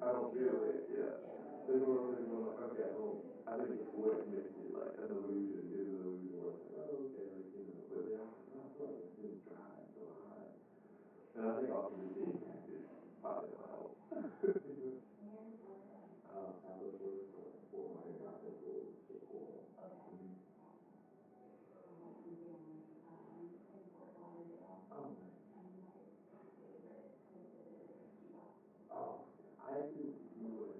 I don't feel it, yeah. This is what I'm going, okay, I think it's what makes it like an illusion, is an illusion where it's like, oh, okay, like, you know, but yeah, not what it's been dry so high. And I think also just being active probably will help. I was working for my office for cool. Oh, nice. Oh, I actually was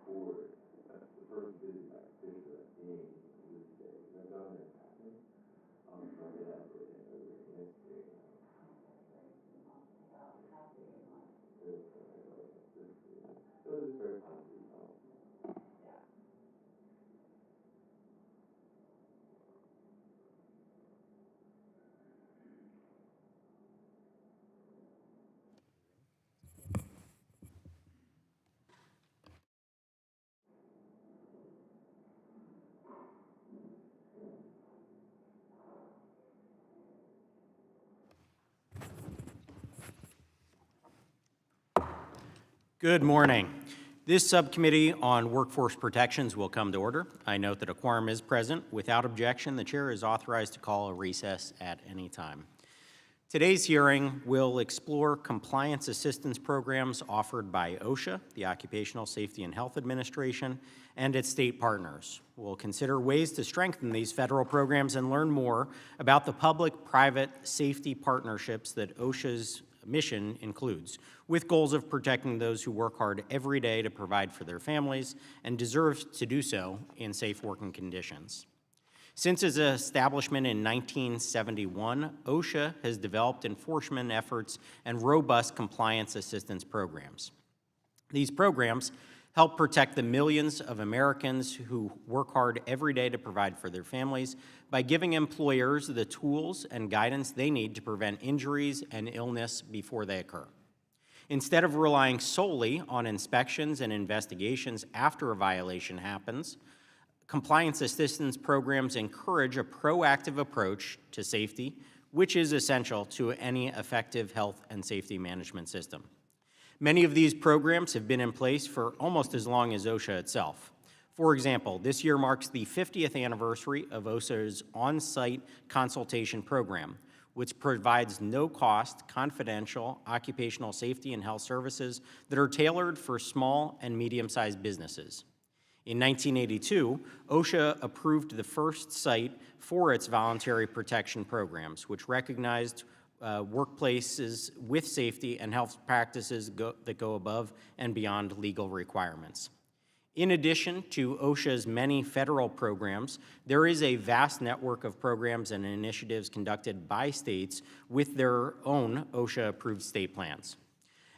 for that's the first visit I did for that game this day. I've done it happening. So I did have it in over yesterday. It was very positive. Good morning. This subcommittee on workforce protections will come to order. I note that a quorum is present. Without objection, the chair is authorized to call a recess at any time. Today's hearing will explore compliance assistance programs offered by OSHA, the Occupational Safety and Health Administration, and its state partners. We'll consider ways to strengthen these federal programs and learn more about the public-private safety partnerships that OSHA's mission includes, with goals of protecting those who work hard every day to provide for their families and deserve to do so in safe working conditions. Since its establishment in 1971, OSHA has developed enforcement efforts and robust compliance assistance programs. These programs help protect the millions of Americans who work hard every day to provide for their families by giving employers the tools and guidance they need to prevent injuries and illness before they occur. Instead of relying solely on inspections and investigations after a violation happens, compliance assistance programs encourage a proactive approach to safety, which is essential to any effective health and safety management system. Many of these programs have been in place for almost as long as OSHA itself. For example, this year marks the 50th anniversary of OSHA's on-site consultation program, which provides no-cost, confidential occupational safety and health services that are tailored for small and medium-sized businesses. In 1982, OSHA approved the first site for its voluntary protection programs, which recognized workplaces with safety and health practices that go above and beyond legal requirements. In addition to OSHA's many federal programs, there is a vast network of programs and initiatives conducted by states with their own OSHA-approved state plans.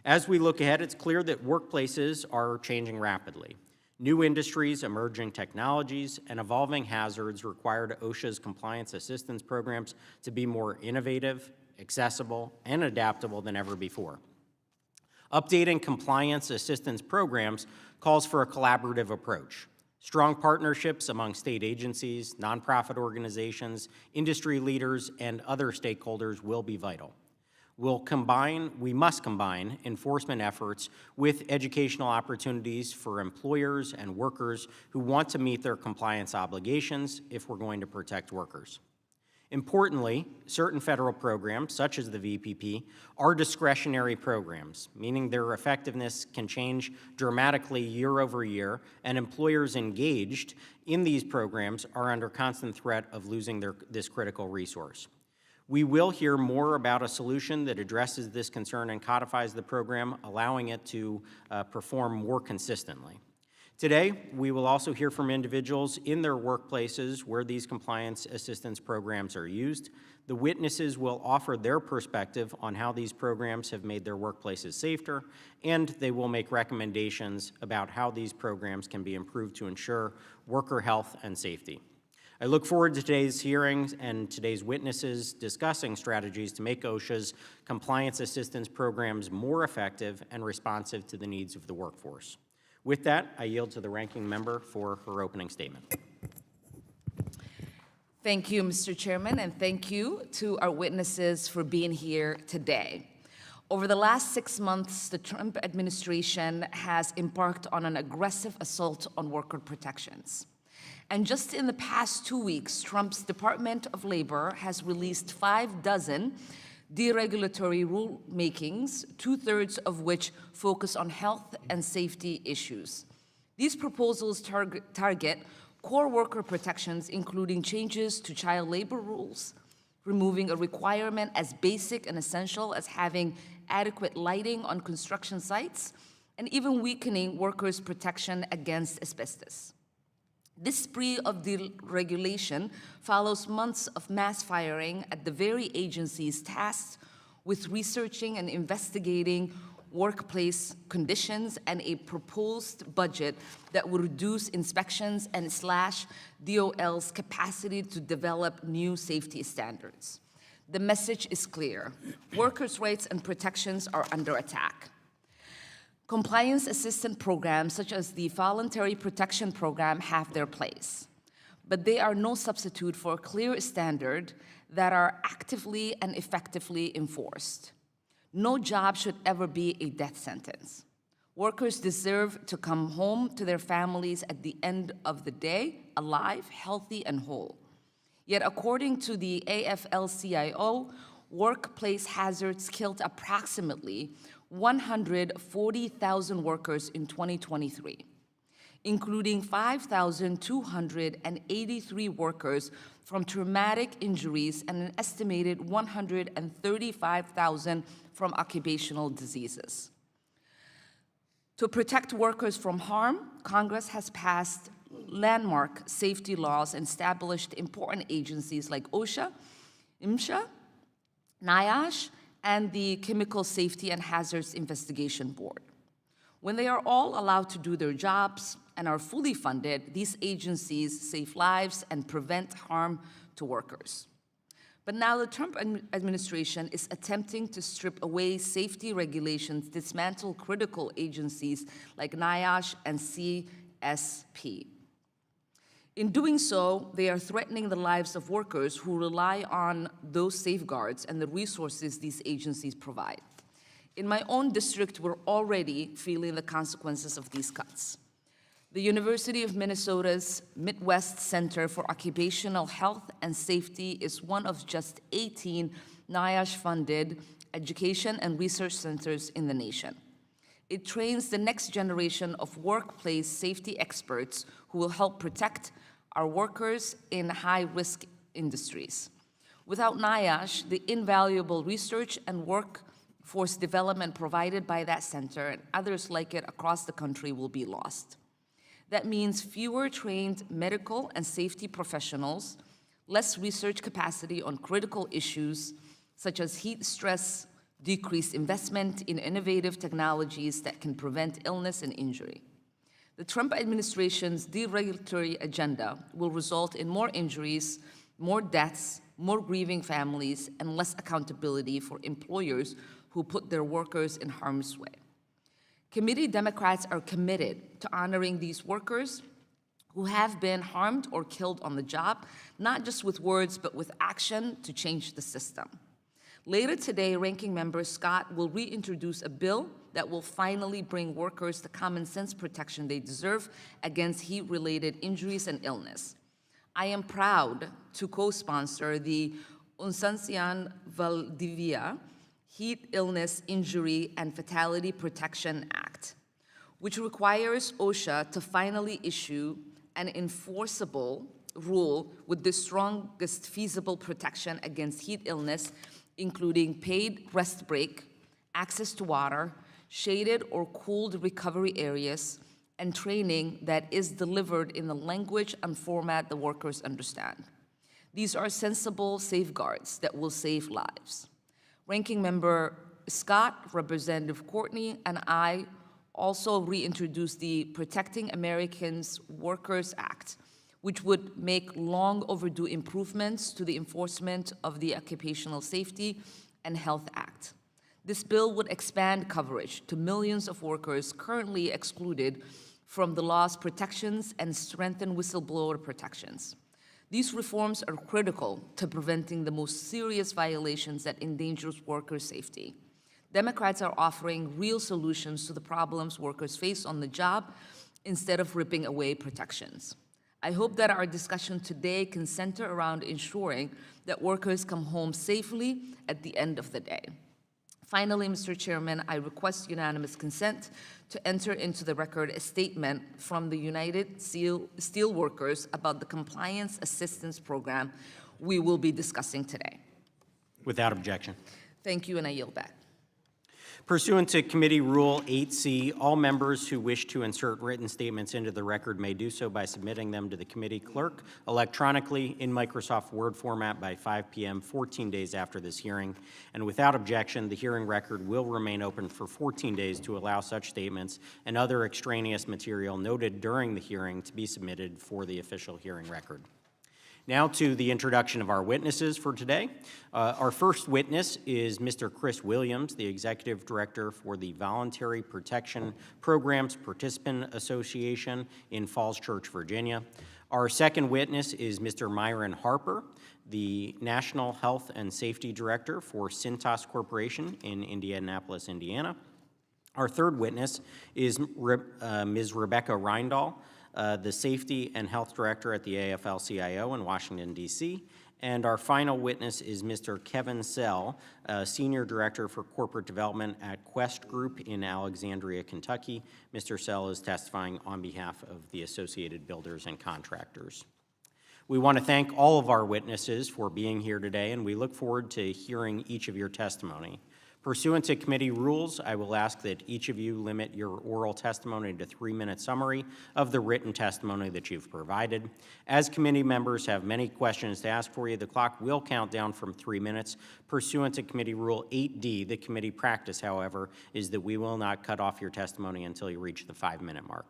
As we look ahead, it's clear that workplaces are changing rapidly. New industries, emerging technologies, and evolving hazards require OSHA's compliance assistance programs to be more innovative, accessible, and adaptable than ever before. Updating compliance assistance programs calls for a collaborative approach. Strong partnerships among state agencies, nonprofit organizations, industry leaders, and other stakeholders will be vital. We must combine enforcement efforts with educational opportunities for employers and workers who want to meet their compliance obligations if we're going to protect workers. Importantly, certain federal programs, such as the VPP, are discretionary programs, meaning their effectiveness can change dramatically year over year, and employers engaged in these programs are under constant threat of losing this critical resource. We will hear more about a solution that addresses this concern and codifies the program, allowing it to perform more consistently. Today, we will also hear from individuals in their workplaces where these compliance assistance programs are used. The witnesses will offer their perspective on how these programs have made their workplaces safer, and they will make recommendations about how these programs can be improved to ensure worker health and safety. I look forward to today's hearings and today's witnesses discussing strategies to make OSHA's compliance assistance programs more effective and responsive to the needs of the workforce. With that, I yield to the ranking member for her opening statement. Thank you, Mr. Chairman, and thank you to our witnesses for being here today. Over the last 6 months, the Trump administration has embarked on an aggressive assault on worker protections. And just in the past 2 weeks, Trump's Department of Labor has released 6 deregulatory rulemakings, 2/3 of which focus on health and safety issues. These proposals target core worker protections, including changes to child labor rules, removing a requirement as basic and essential as having adequate lighting on construction sites, and even weakening workers' protection against asbestos. This spree of deregulation follows months of mass firing at the very agencies tasked with researching and investigating workplace conditions and a proposed budget that will reduce inspections and slash DOL's capacity to develop new safety standards. The message is clear. Workers' rights and protections are under attack. Compliance assistance programs such as the Voluntary Protection Program have their place, but they are no substitute for a clear standard that are actively and effectively enforced. No job should ever be a death sentence. Workers deserve to come home to their families at the end of the day, alive, healthy, and whole. Yet according to the AFL-CIO, workplace hazards killed approximately 140,000 workers in 2023, including 5,283 workers from traumatic injuries and an estimated 135,000 from occupational diseases. To protect workers from harm, Congress has passed landmark safety laws and established important agencies like OSHA, MSHA, NIOSH, and the Chemical Safety and Hazards Investigation Board. When they are all allowed to do their jobs and are fully funded, these agencies save lives and prevent harm to workers. But now the Trump administration is attempting to strip away safety regulations, dismantle critical agencies like NIOSH and CSP. In doing so, they are threatening the lives of workers who rely on those safeguards and the resources these agencies provide. In my own district, we're already feeling the consequences of these cuts. The University of Minnesota's Midwest Center for Occupational Health and Safety is one of just 18 NIOSH-funded education and research centers in the nation. It trains the next generation of workplace safety experts who will help protect our workers in high-risk industries. Without NIOSH, the invaluable research and workforce development provided by that center and others like it across the country will be lost. That means fewer trained medical and safety professionals, less research capacity on critical issues such as heat stress, decreased investment in innovative technologies that can prevent illness and injury. The Trump administration's deregulatory agenda will result in more injuries, more deaths, more grieving families, and less accountability for employers who put their workers in harm's way. Committee Democrats are committed to honoring these workers who have been harmed or killed on the job, not just with words, but with action to change the system. Later today, Ranking Member Scott will reintroduce a bill that will finally bring workers the common sense protection they deserve against heat-related injuries and illness. I am proud to co-sponsor the Unsansian Valdivia Heat, Illness, Injury, and Fatality Protection Act, which requires OSHA to finally issue an enforceable rule with the strongest feasible protection against heat illness, including paid rest break, access to water, shaded or cooled recovery areas, and training that is delivered in the language and format the workers understand. These are sensible safeguards that will save lives. Ranking Member Scott, Representative Courtney, and I also reintroduced the Protecting Americans Workers Act, which would make long overdue improvements to the enforcement of the Occupational Safety and Health Act. This bill would expand coverage to millions of workers currently excluded from the law's protections and strengthen whistleblower protections. These reforms are critical to preventing the most serious violations that endanger worker safety. Democrats are offering real solutions to the problems workers face on the job instead of ripping away protections. I hope that our discussion today can center around ensuring that workers come home safely at the end of the day. Finally, Mr. Chairman, I request unanimous consent to enter into the record a statement from the United Steelworkers about the Compliance Assistance Program we will be discussing today. Without objection. Thank you, and I yield back. Pursuant to Committee Rule 8C, all members who wish to insert written statements into the record may do so by submitting them to the committee clerk electronically in Microsoft Word format by 5 p.m. 14 days after this hearing. And without objection, the hearing record will remain open for 14 days to allow such statements and other extraneous material noted during the hearing to be submitted for the official hearing record. Now to the introduction of our witnesses for today. Our first witness is Mr. Chris Williams, the Executive Director for the Voluntary Protection Programs Participant Association in Falls Church, Virginia. Our second witness is Mr. Myron Harper, the National Health and Safety Director for Cintas Corporation in Indianapolis, Indiana. Our third witness is Ms. Rebecca Reindahl, the Safety and Health Director at the AFL-CIO in Washington, D.C. And our final witness is Mr. Kevin Sell, Senior Director for Corporate Development at Quest Group in Alexandria, Kentucky. Mr. Sell is testifying on behalf of the Associated Builders and Contractors. We want to thank all of our witnesses for being here today, and we look forward to hearing each of your testimony. Pursuant to committee rules, I will ask that each of you limit your oral testimony to 3-minute summary of the written testimony that you've provided. As committee members have many questions to ask for you, the clock will count down from 3 minutes. Pursuant to Committee Rule 8D, the committee practice, however, is that we will not cut off your testimony until you reach the 5-minute mark.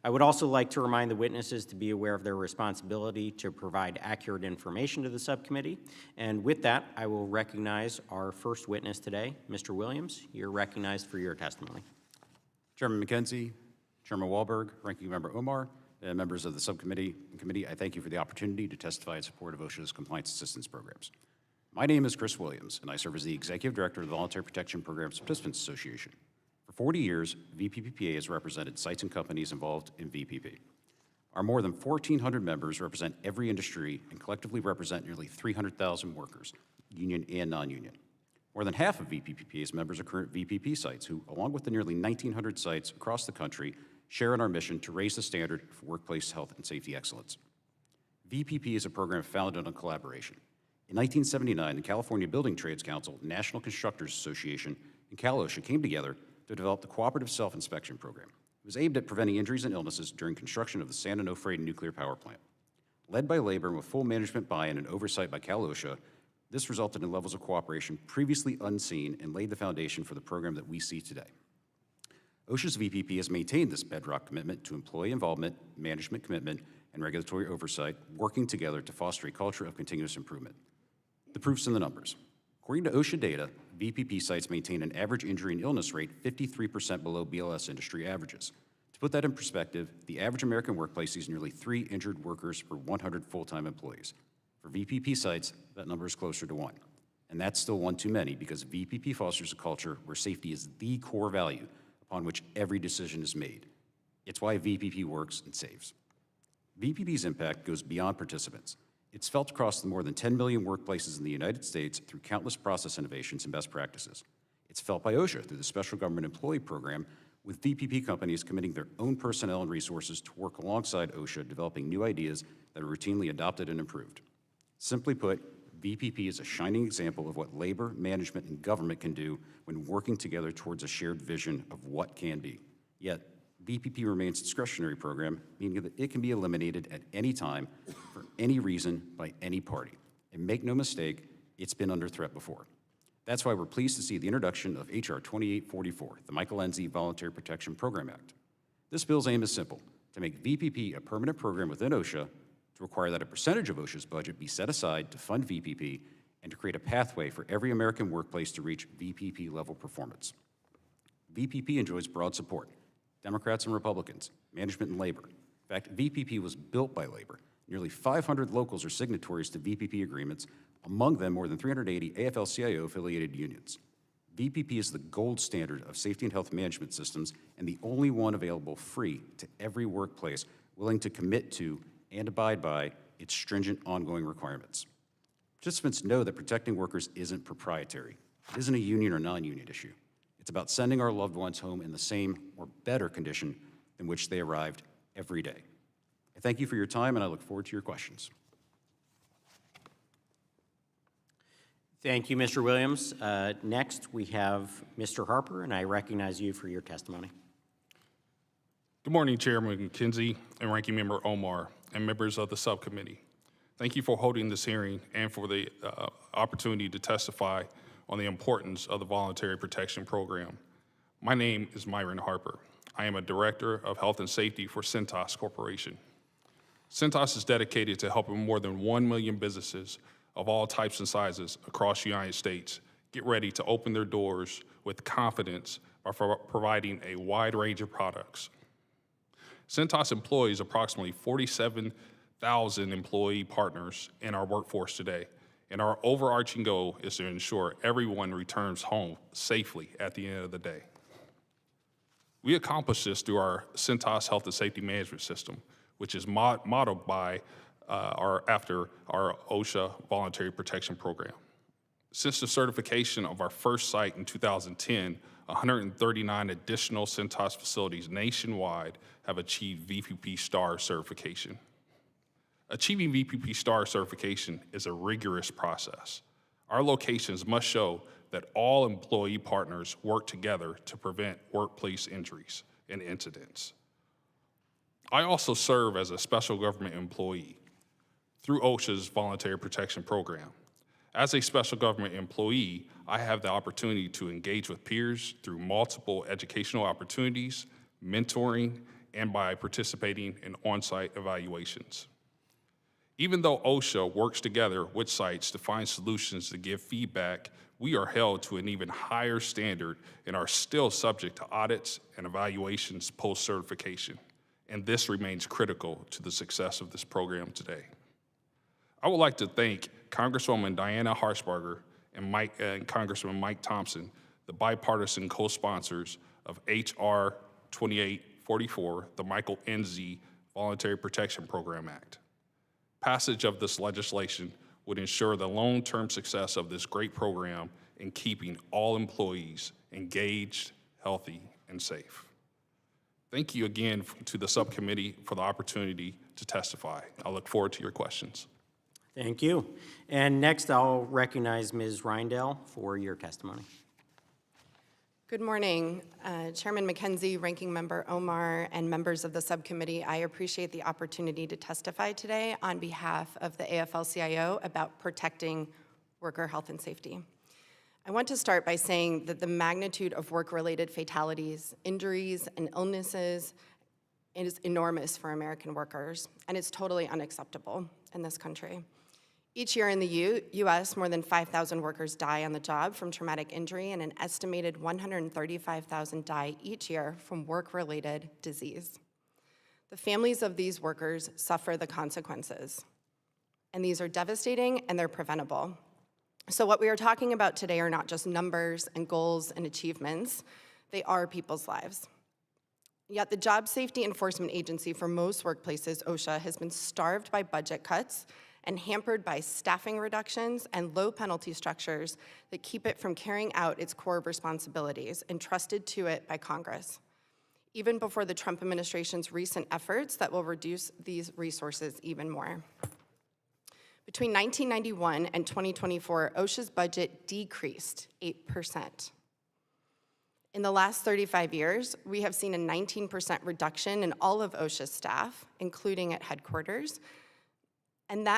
I would also like to remind the witnesses to be aware of their responsibility to provide accurate information to the subcommittee. And with that, I will recognize our first witness today, Mr. Williams. You're recognized for your testimony. Chairman McKenzie, Chairman Wahlberg, Ranking Member Omar, and members of the subcommittee and committee, I thank you for the opportunity to testify in support of OSHA's compliance assistance programs. My name is Chris Williams, and I serve as the Executive Director of the Voluntary Protection Programs Participants Association. For 40 years, VPPA has represented sites and companies involved in VPP. Our more than 1,400 members represent every industry and collectively represent nearly 300,000 workers, union and non-union. More than half of VPPA's members are current VPP sites who, along with the nearly 1,900 sites across the country, share in our mission to raise the standard for workplace health and safety excellence. VPP is a program founded on collaboration. In 1979, the California Building Trades Council, National Constructors Association, and Cal-OSHA came together to develop the Cooperative Self-Inspection Program. It was aimed at preventing injuries and illnesses during construction of the San Onofre nuclear power plant. Led by labor and with full management buy-in and oversight by Cal-OSHA, this resulted in levels of cooperation previously unseen and laid the foundation for the program that we see today. OSHA's VPP has maintained this bedrock commitment to employee involvement, management commitment, and regulatory oversight, working together to foster a culture of continuous improvement. The proof's in the numbers. According to OSHA data, VPP sites maintain an average injury and illness rate 53% below BLS industry averages. To put that in perspective, the average American workplace sees nearly 3 injured workers per 100 full-time employees. For VPP sites, that number is closer to 1. And that's still one too many because VPP fosters a culture where safety is the core value upon which every decision is made. It's why VPP works and saves. VPP's impact goes beyond participants. It's felt across the more than 10 million workplaces in the United States through countless process innovations and best practices. It's felt by OSHA through the Special Government Employee Program, with VPP companies committing their own personnel and resources to work alongside OSHA, developing new ideas that are routinely adopted and improved. Simply put, VPP is a shining example of what labor, management, and government can do when working together towards a shared vision of what can be. Yet, VPP remains a discretionary program, meaning that it can be eliminated at any time, for any reason, by any party. And make no mistake, it's been under threat before. That's why we're pleased to see the introduction of H.R. 2844, the Michael Enzi Voluntary Protection Program Act. This bill's aim is simple: to make VPP a permanent program within OSHA, to require that a percentage of OSHA's budget be set aside to fund VPP, and to create a pathway for every American workplace to reach VPP-level performance. VPP enjoys broad support: Democrats and Republicans, management and labor. In fact, VPP was built by labor. Nearly 500 locals are signatories to VPP agreements, among them more than 380 AFL-CIO-affiliated unions. VPP is the gold standard of safety and health management systems and the only one available free to every workplace willing to commit to and abide by its stringent ongoing requirements. Participants know that protecting workers isn't proprietary. It isn't a union or non-union issue. It's about sending our loved ones home in the same or better condition in which they arrived every day. I thank you for your time, and I look forward to your questions. Thank you, Mr. Williams. Next, we have Mr. Harper, and I recognize you for your testimony. Good morning, Chairman McKenzie and Ranking Member Omar and members of the subcommittee. Thank you for holding this hearing and for the opportunity to testify on the importance of the Voluntary Protection Program. My name is Myron Harper. I am a Director of Health and Safety for Cintas Corporation. Cintas is dedicated to helping more than 1 million businesses of all types and sizes across the United States get ready to open their doors with confidence by providing a wide range of products. Cintas employs approximately 47,000 employee partners in our workforce today, and our overarching goal is to ensure everyone returns home safely at the end of the day. We accomplish this through our Cintas Health and Safety Management System, which is modeled by after our OSHA Voluntary Protection Program. Since the certification of our first site in 2010, 139 additional Cintas facilities nationwide have achieved VPP STAR certification. Achieving VPP STAR certification is a rigorous process. Our locations must show that all employee partners work together to prevent workplace injuries and incidents. I also serve as a special government employee through OSHA's Voluntary Protection Program. As a special government employee, I have the opportunity to engage with peers through multiple educational opportunities, mentoring, and by participating in on-site evaluations. Even though OSHA works together with sites to find solutions to give feedback, we are held to an even higher standard and are still subject to audits and evaluations post-certification. And this remains critical to the success of this program today. I would like to thank Congresswoman Diana Harshbarger and Congressman Mike Thompson, the bipartisan co-sponsors of H.R. 2844, the Michael Enzi Voluntary Protection Program Act. Passage of this legislation would ensure the long-term success of this great program in keeping all employees engaged, healthy, and safe. Thank you again to the subcommittee for the opportunity to testify. I look forward to your questions. Thank you. And next, I'll recognize Ms. Reindell for your testimony. Good morning, Chairman McKenzie, Ranking Member Omar, and members of the subcommittee. I appreciate the opportunity to testify today on behalf of the AFL-CIO about protecting worker health and safety. I want to start by saying that the magnitude of work-related fatalities, injuries, and illnesses is enormous for American workers, and it's totally unacceptable in this country. Each year in the U.S., more than 5,000 workers die on the job from traumatic injury, and an estimated 135,000 die each year from work-related disease. The families of these workers suffer the consequences, and these are devastating and they're preventable. So what we are talking about today are not just numbers and goals and achievements, they are people's lives. Yet the Job Safety Enforcement Agency for most workplaces, OSHA, has been starved by budget cuts and hampered by staffing reductions and low penalty structures that keep it from carrying out its core responsibilities entrusted to it by Congress, even before the Trump administration's recent efforts that will reduce these resources even more. Between 1991 and 2024, OSHA's budget decreased 8%. In the last 35 years, we have seen a 19% reduction in all of OSHA's staff, including at headquarters, and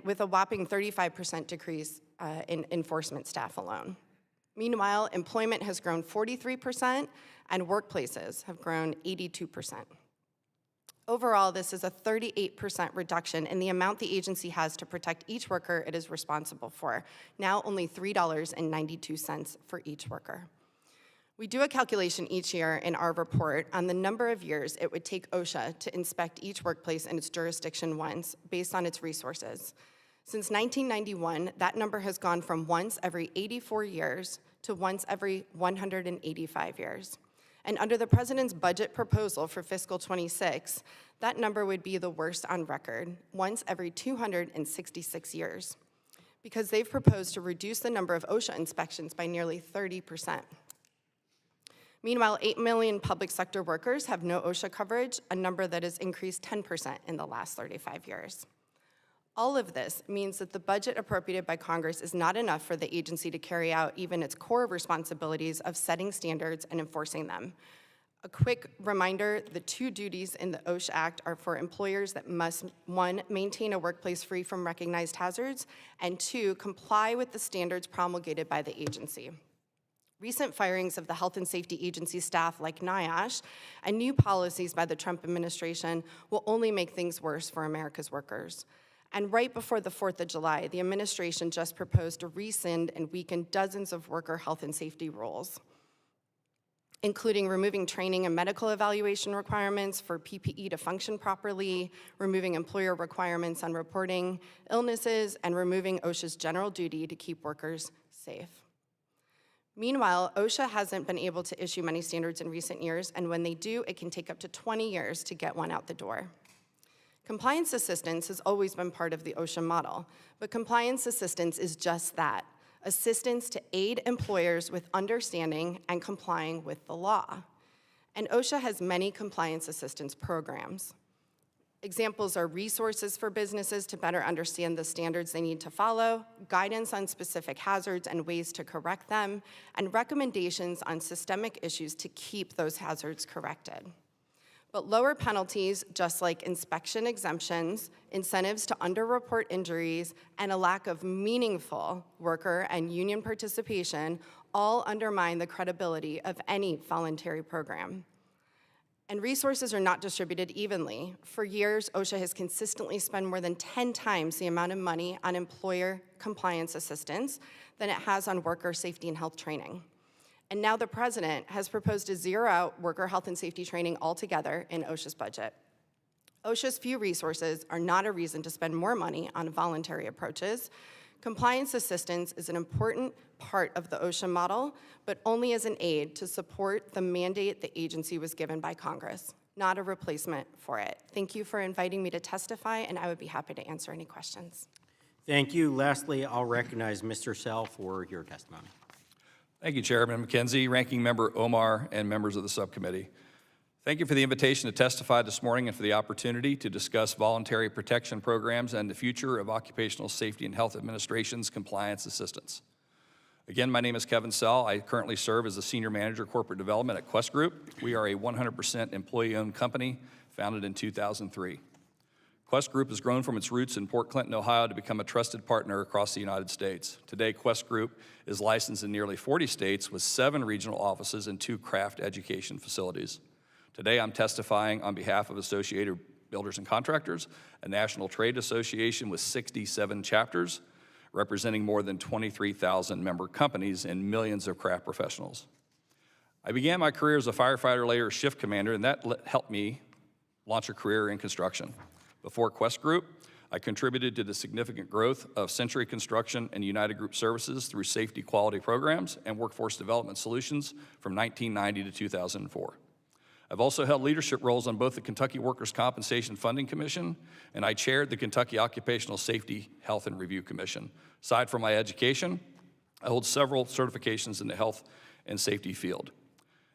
with a whopping 35% decrease in enforcement staff alone. Meanwhile, employment has grown 43% and workplaces have grown 82%. Overall, this is a 38% reduction in the amount the agency has to protect each worker it is responsible for, now only $3.92 for each worker. We do a calculation each year in our report on the number of years it would take OSHA to inspect each workplace in its jurisdiction once, based on its resources. Since 1991, that number has gone from once every 84 years to once every 185 years. And under the President's budget proposal for fiscal '26, that number would be the worst on record, once every 266 years, because they've proposed to reduce the number of OSHA inspections by nearly 30%. Meanwhile, 8 million public sector workers have no OSHA coverage, a number that has increased 10% in the last 35 years. All of this means that the budget appropriated by Congress is not enough for the agency to carry out even its core responsibilities of setting standards and enforcing them. A quick reminder, the two duties in the OSHA Act are for employers that must, 1, maintain a workplace free from recognized hazards, and 2, comply with the standards promulgated by the agency. Recent firings of the health and safety agency staff like NIOSH and new policies by the Trump administration will only make things worse for America's workers. And right before the 4th of July, the administration just proposed to rescind and weaken dozens of worker health and safety rules, including removing training and medical evaluation requirements for PPE to function properly, removing employer requirements on reporting illnesses, and removing OSHA's general duty to keep workers safe. Meanwhile, OSHA hasn't been able to issue many standards in recent years, and when they do, it can take up to 20 years to get one out the door. Compliance assistance has always been part of the OSHA model, but compliance assistance is just that, assistance to aid employers with understanding and complying with the law. And OSHA has many compliance assistance programs. Examples are resources for businesses to better understand the standards they need to follow, guidance on specific hazards and ways to correct them, and recommendations on systemic issues to keep those hazards corrected. But lower penalties, just like inspection exemptions, incentives to underreport injuries, and a lack of meaningful worker and union participation all undermine the credibility of any voluntary program. And resources are not distributed evenly. For years, OSHA has consistently spent more than 10 times the amount of money on employer compliance assistance than it has on worker safety and health training. And now the President has proposed to zero out worker health and safety training altogether in OSHA's budget. OSHA's few resources are not a reason to spend more money on voluntary approaches. Compliance assistance is an important part of the OSHA model, but only as an aid to support the mandate the agency was given by Congress, not a replacement for it. Thank you for inviting me to testify, and I would be happy to answer any questions. Thank you. Lastly, I'll recognize Mr. Sell for your testimony. Thank you, Chairman McKenzie, Ranking Member Omar, and members of the subcommittee. Thank you for the invitation to testify this morning and for the opportunity to discuss voluntary protection programs and the future of Occupational Safety and Health Administration's compliance assistance. Again, my name is Kevin Sell. I currently serve as the Senior Manager Corporate Development at Quest Group. We are a 100% employee-owned company founded in 2003. Quest Group has grown from its roots in Port Clinton, Ohio to become a trusted partner across the United States. Today, Quest Group is licensed in nearly 40 states with 7 regional offices and 2 craft education facilities. Today, I'm testifying on behalf of Associated Builders and Contractors, a national trade association with 67 chapters, representing more than 23,000 member companies and millions of craft professionals. I began my career as a firefighter, later shift commander, and that helped me launch a career in construction. Before Quest Group, I contributed to the significant growth of Century Construction and United Group Services through safety quality programs and workforce development solutions from 1990 to 2004. I've also held leadership roles on both the Kentucky Workers' Compensation Funding Commission, and I chaired the Kentucky Occupational Safety, Health, and Review Commission. Aside from my education, I hold several certifications in the health and safety field.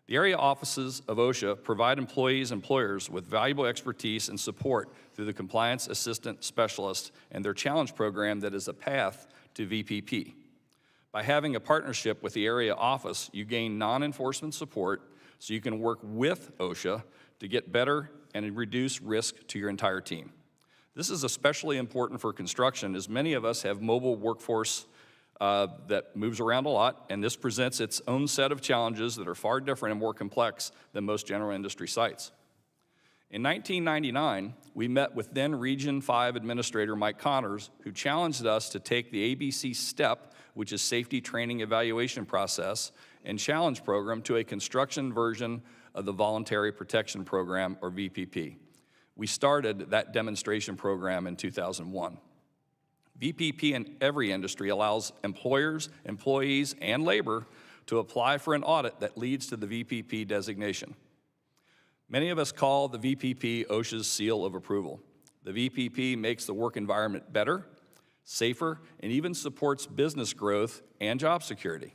The area offices of OSHA provide employees and employers with valuable expertise and support through the Compliance Assistant Specialist and their challenge program that is a path to VPP. By having a partnership with the area office, you gain non-enforcement support so you can work with OSHA to get better and reduce risk to your entire team. This is especially important for construction, as many of us have mobile workforce that moves around a lot, and this presents its own set of challenges that are far different and more complex than most general industry sites. In 1999, we met with then Region 5 Administrator Mike Connors, who challenged us to take the ABC STEP, which is Safety Training Evaluation Process, and Challenge Program to a construction version of the Voluntary Protection Program, or VPP. We started that demonstration program in 2001. VPP in every industry allows employers, employees, and labor to apply for an audit that leads to the VPP designation. Many of us call the VPP OSHA's seal of approval. The VPP makes the work environment better, safer, and even supports business growth and job security.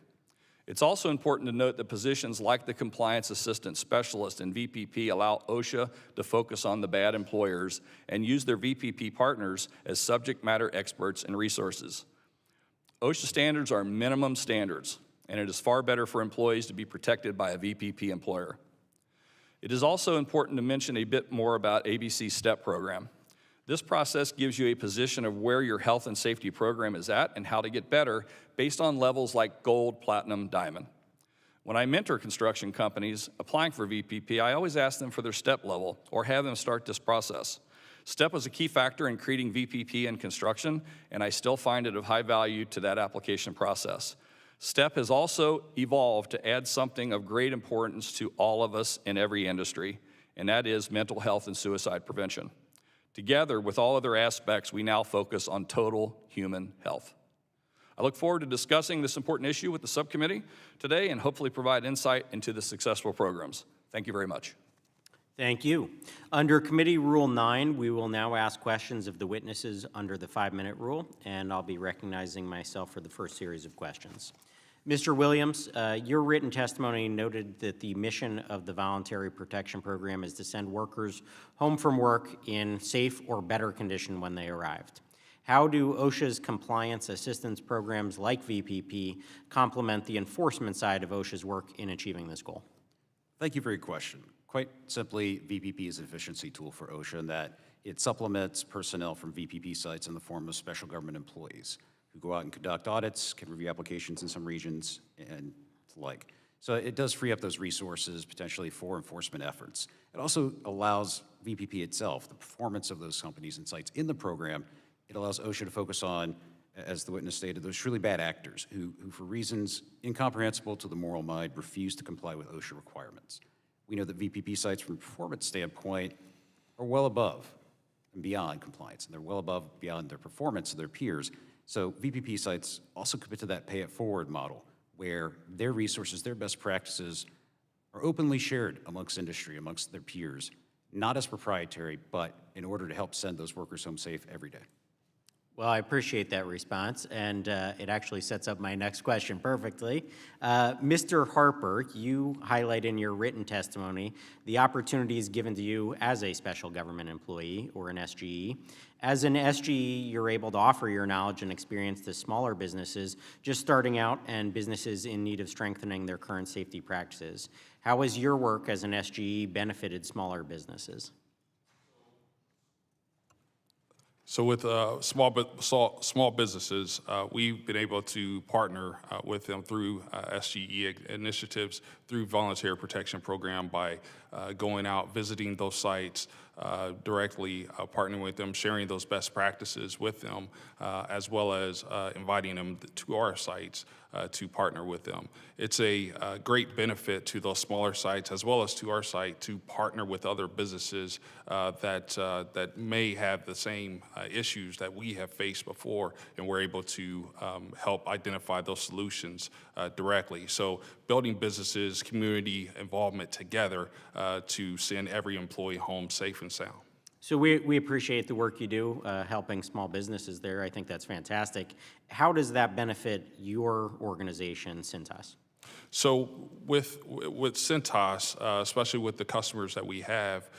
It's also important to note that positions like the Compliance Assistant Specialist and VPP allow OSHA to focus on the bad employers and use their VPP partners as subject matter experts and resources. OSHA standards are minimum standards, and it is far better for employees to be protected by a VPP employer. It is also important to mention a bit more about ABC's STEP program. This process gives you a position of where your health and safety program is at and how to get better based on levels like gold, platinum, diamond. When I mentor construction companies applying for VPP, I always ask them for their STEP level or have them start this process. STEP was a key factor in creating VPP in construction, and I still find it of high value to that application process. STEP has also evolved to add something of great importance to all of us in every industry, and that is mental health and suicide prevention. Together with all other aspects, we now focus on total human health. I look forward to discussing this important issue with the subcommittee today and hopefully provide insight into the successful programs. Thank you very much. Thank you. Under Committee Rule 9, we will now ask questions of the witnesses under the 5-minute rule, and I'll be recognizing myself for the first series of questions. Mr. Williams, your written testimony noted that the mission of the Voluntary Protection Program is to send workers home from work in safe or better condition when they arrived. How do OSHA's compliance assistance programs like VPP complement the enforcement side of OSHA's work in achieving this goal? Thank you for your question. Quite simply, VPP is an efficiency tool for OSHA in that it supplements personnel from VPP sites in the form of special government employees who go out and conduct audits, can review applications in some regions, and the like. So it does free up those resources potentially for enforcement efforts. It also allows VPP itself, the performance of those companies and sites in the program, it allows OSHA to focus on, as the witness stated, those truly bad actors who for reasons incomprehensible to the moral mind, refuse to comply with OSHA requirements. We know that VPP sites, from a performance standpoint, are well above and beyond compliance, and they're well above beyond their performance of their peers. So VPP sites also commit to that pay-it-forward model, where their resources, their best practices are openly shared amongst industry, amongst their peers, not as proprietary, but in order to help send those workers home safe every day. Well, I appreciate that response, and it actually sets up my next question perfectly. Mr. Harper, you highlight in your written testimony the opportunities given to you as a special government employee or an SGE. As an SGE, you're able to offer your knowledge and experience to smaller businesses just starting out and businesses in need of strengthening their current safety practices. How has your work as an SGE benefited smaller businesses? So with small businesses, we've been able to partner with them through SGE initiatives, through Voluntary Protection Program by going out, visiting those sites, directly partnering with them, sharing those best practices with them, as well as inviting them to our sites to partner with them. It's a great benefit to those smaller sites as well as to our site to partner with other businesses that may have the same issues that we have faced before, and we're able to help identify those solutions directly. So building businesses, community involvement together to send every employee home safe and sound. So we appreciate the work you do helping small businesses there. I think that's fantastic. How does that benefit your organization, Cintas? So with Cintas, especially with the customers that we have,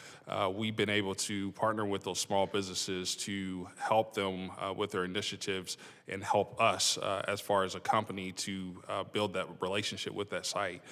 we've been able to partner with those small businesses to help them with their initiatives and help us as far as a company to build that relationship with that site.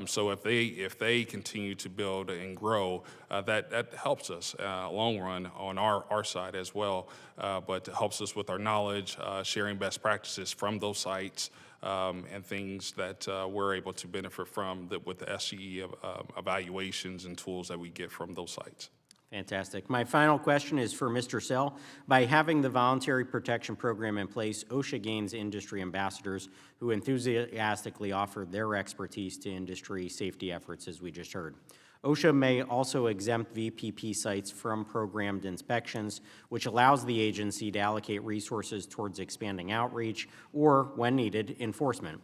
So if they continue to build and grow, that helps us long run on our side as well, but it helps us with our knowledge, sharing best practices from those sites, and things that we're able to benefit from with the SGE evaluations and tools that we get from those sites. Fantastic. My final question is for Mr. Sell. By having the Voluntary Protection Program in place, OSHA gains industry ambassadors who enthusiastically offer their expertise to industry safety efforts, as we just heard. OSHA may also exempt VPP sites from programmed inspections, which allows the agency to allocate resources towards expanding outreach or, when needed, enforcement.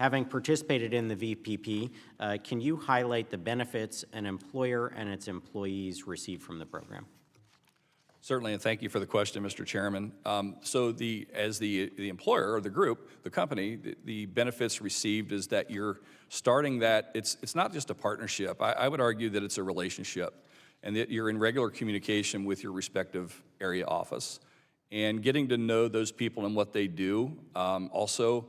Having participated in the VPP, can you highlight the benefits an employer and its employees receive from the program? Certainly, and thank you for the question, Mr. Chairman. As the employer or the group, the company, the benefits received is that you're starting that, it's not just a partnership. I would argue that it's a relationship, and that you're in regular communication with your respective area office. And getting to know those people and what they do also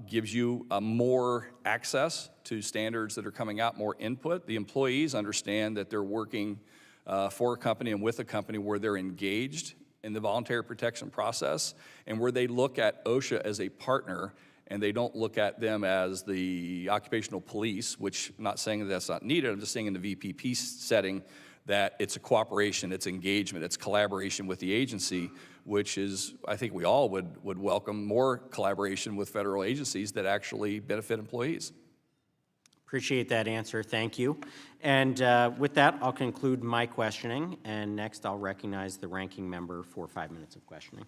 gives you more access to standards that are coming out, more input. The employees understand that they're working for a company and with a company where they're engaged in the voluntary protection process and where they look at OSHA as a partner and they don't look at them as the occupational police, which I'm not saying that that's not needed, I'm just saying in the VPP setting that it's a cooperation, it's engagement, it's collaboration with the agency, which is, I think we all would welcome more collaboration with federal agencies that actually benefit employees. Appreciate that answer, thank you. And with that, I'll conclude my questioning, and next I'll recognize the ranking member for 5 minutes of questioning.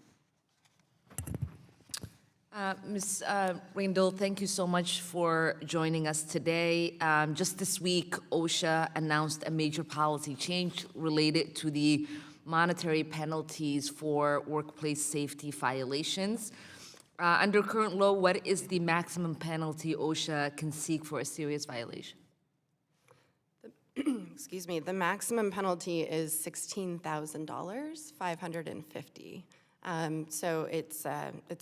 Ms. Raindl, thank you so much for joining us today. Just this week, OSHA announced a major policy change related to the monetary penalties for workplace safety violations. Under current law, what is the maximum penalty OSHA can seek for a serious violation? Excuse me, the maximum penalty is $16,000, $550. So it's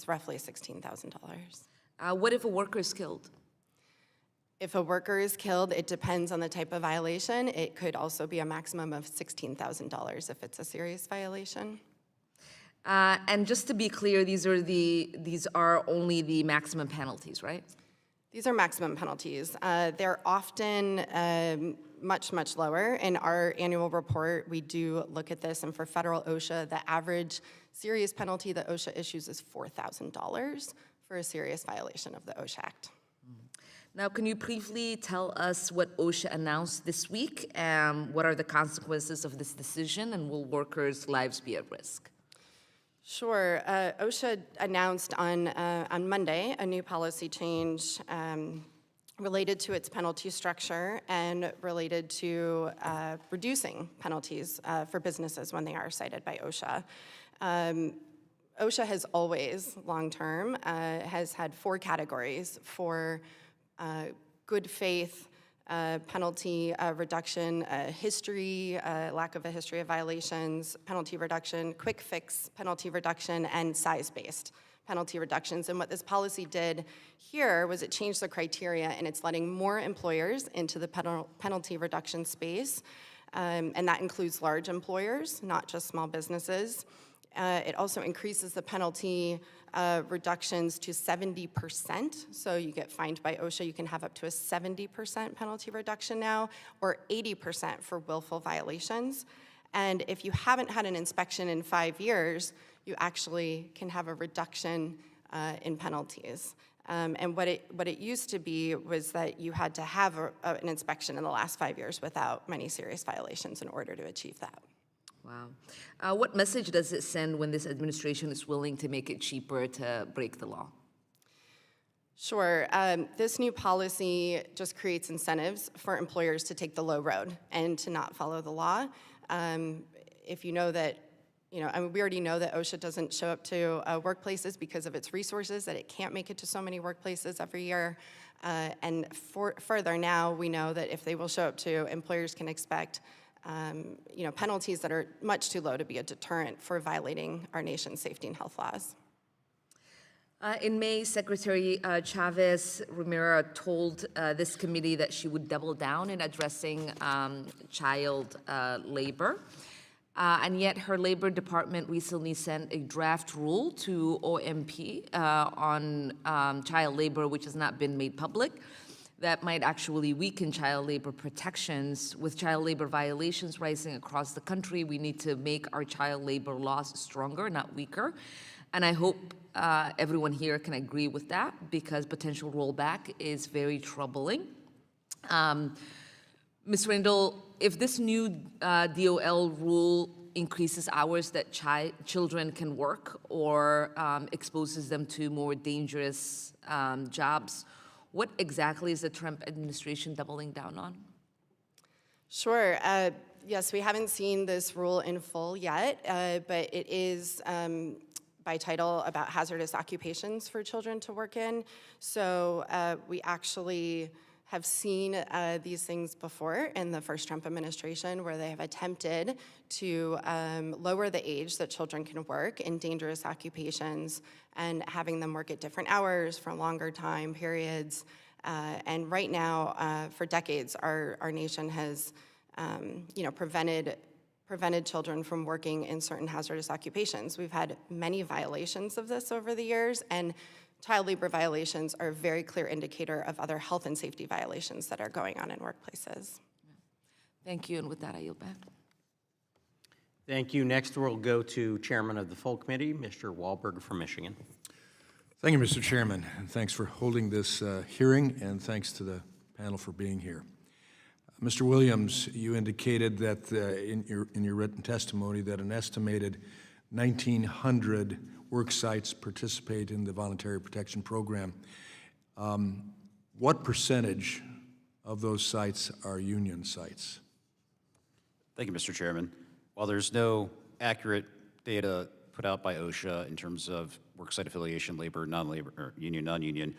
roughly $16,000. What if a worker is killed? If a worker is killed, it depends on the type of violation. It could also be a maximum of $16,000 if it's a serious violation. And just to be clear, these are only the maximum penalties, right? These are maximum penalties. They're often much, much lower. In our annual report, we do look at this, and for federal OSHA, the average serious penalty that OSHA issues is $4,000 for a serious violation of the OSHA Act. Now, can you briefly tell us what OSHA announced this week? What are the consequences of this decision, and will workers' lives be at risk? Sure. OSHA announced on Monday a new policy change related to its penalty structure and related to reducing penalties for businesses when they are cited by OSHA. OSHA has always, long-term, has had 4 categories for good faith, penalty reduction, history, lack of a history of violations, penalty reduction, quick fix penalty reduction, and size-based penalty reductions. And what this policy did here was it changed the criteria, and it's letting more employers into the penalty reduction space, and that includes large employers, not just small businesses. It also increases the penalty reductions to 70%. So you get fined by OSHA, you can have up to a 70% penalty reduction now, or 80% for willful violations. And if you haven't had an inspection in 5 years, you actually can have a reduction in penalties. And what it used to be was that you had to have an inspection in the last 5 years without many serious violations in order to achieve that. Wow. What message does it send when this administration is willing to make it cheaper to break the law? Sure. This new policy just creates incentives for employers to take the low road and to not follow the law. If you know that, I mean, we already know that OSHA doesn't show up to workplaces because of its resources, that it can't make it to so many workplaces every year. And further now, we know that if they will show up to, employers can expect penalties that are much too low to be a deterrent for violating our nation's safety and health laws. In May, Secretary Chavez Romero told this committee that she would double down in addressing child labor. And yet her Labor Department recently sent a draft rule to OMP on child labor, which has not been made public. That might actually weaken child labor protections. With child labor violations rising across the country, we need to make our child labor laws stronger, not weaker. And I hope everyone here can agree with that, because potential rollback is very troubling. Ms. Raindl, if this new DOL rule increases hours that children can work or exposes them to more dangerous jobs, What exactly is the Trump administration doubling down on? Sure. Yes, we haven't seen this rule in full yet, but it is by title about hazardous occupations for children to work in. So we actually have seen these things before in the first Trump administration, where they have attempted to lower the age that children can work in dangerous occupations and having them work at different hours for longer time periods. And right now, for decades, our nation has prevented children from working in certain hazardous occupations. We've had many violations of this over the years, and child labor violations are a very clear indicator of other health and safety violations that are going on in workplaces. Thank you, and with that, I yield back. Thank you. Next, we'll go to Chairman of the Full Committee, Mr. Wahlberg from Michigan. Thank you, Mr. Chairman, and thanks for holding this hearing, and thanks to the panel for being here. Mr. Williams, you indicated that in your written testimony that an estimated 1,900 work sites participate in the voluntary protection program. What percentage of those sites are union sites? Thank you, Mr. Chairman. While there's no accurate data put out by OSHA in terms of worksite affiliation, labor, non-labor, or union, non-union,